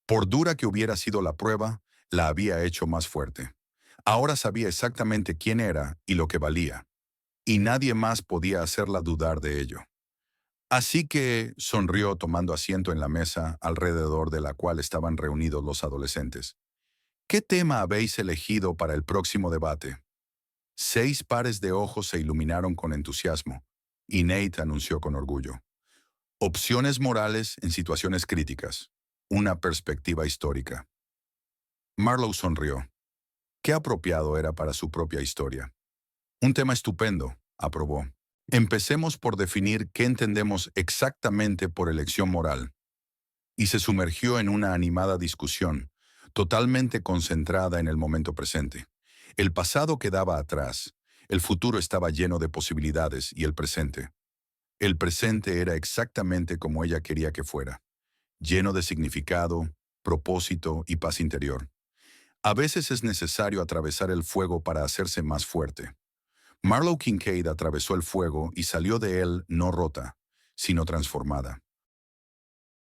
Por dura que hubiera sido la prueba, la había hecho más fuerte. Ahora sabía exactamente quién era y lo que valía, y nadie más podía hacerla dudar de ello. Así que sonrió tomando asiento en la mesa alrededor de la cual estaban reunidos los adolescentes. ¿Qué tema habéis elegido para el próximo debate? 6 pares de ojos se iluminaron con entusiasmo, y Nate anunció con orgullo. Opciones morales en situaciones críticas. Una perspectiva histórica. Marlowe sonrió. Qué apropiado era para su propia historia. Un tema estupendo, aprobó. Empecemos por definir qué entendemos exactamente por elección moral. Y se sumergió en una animada discusión, totalmente concentrada en el momento presente. El pasado quedaba atrás, el futuro estaba lleno de posibilidades y el presente. El presente era exactamente como ella quería que fuera, lleno de significado, propósito y paz interior. A veces es necesario atravesar el fuego para hacerse más fuerte. Marlowe Kincaid atravesó el fuego y salió de él no rota, sino transformada.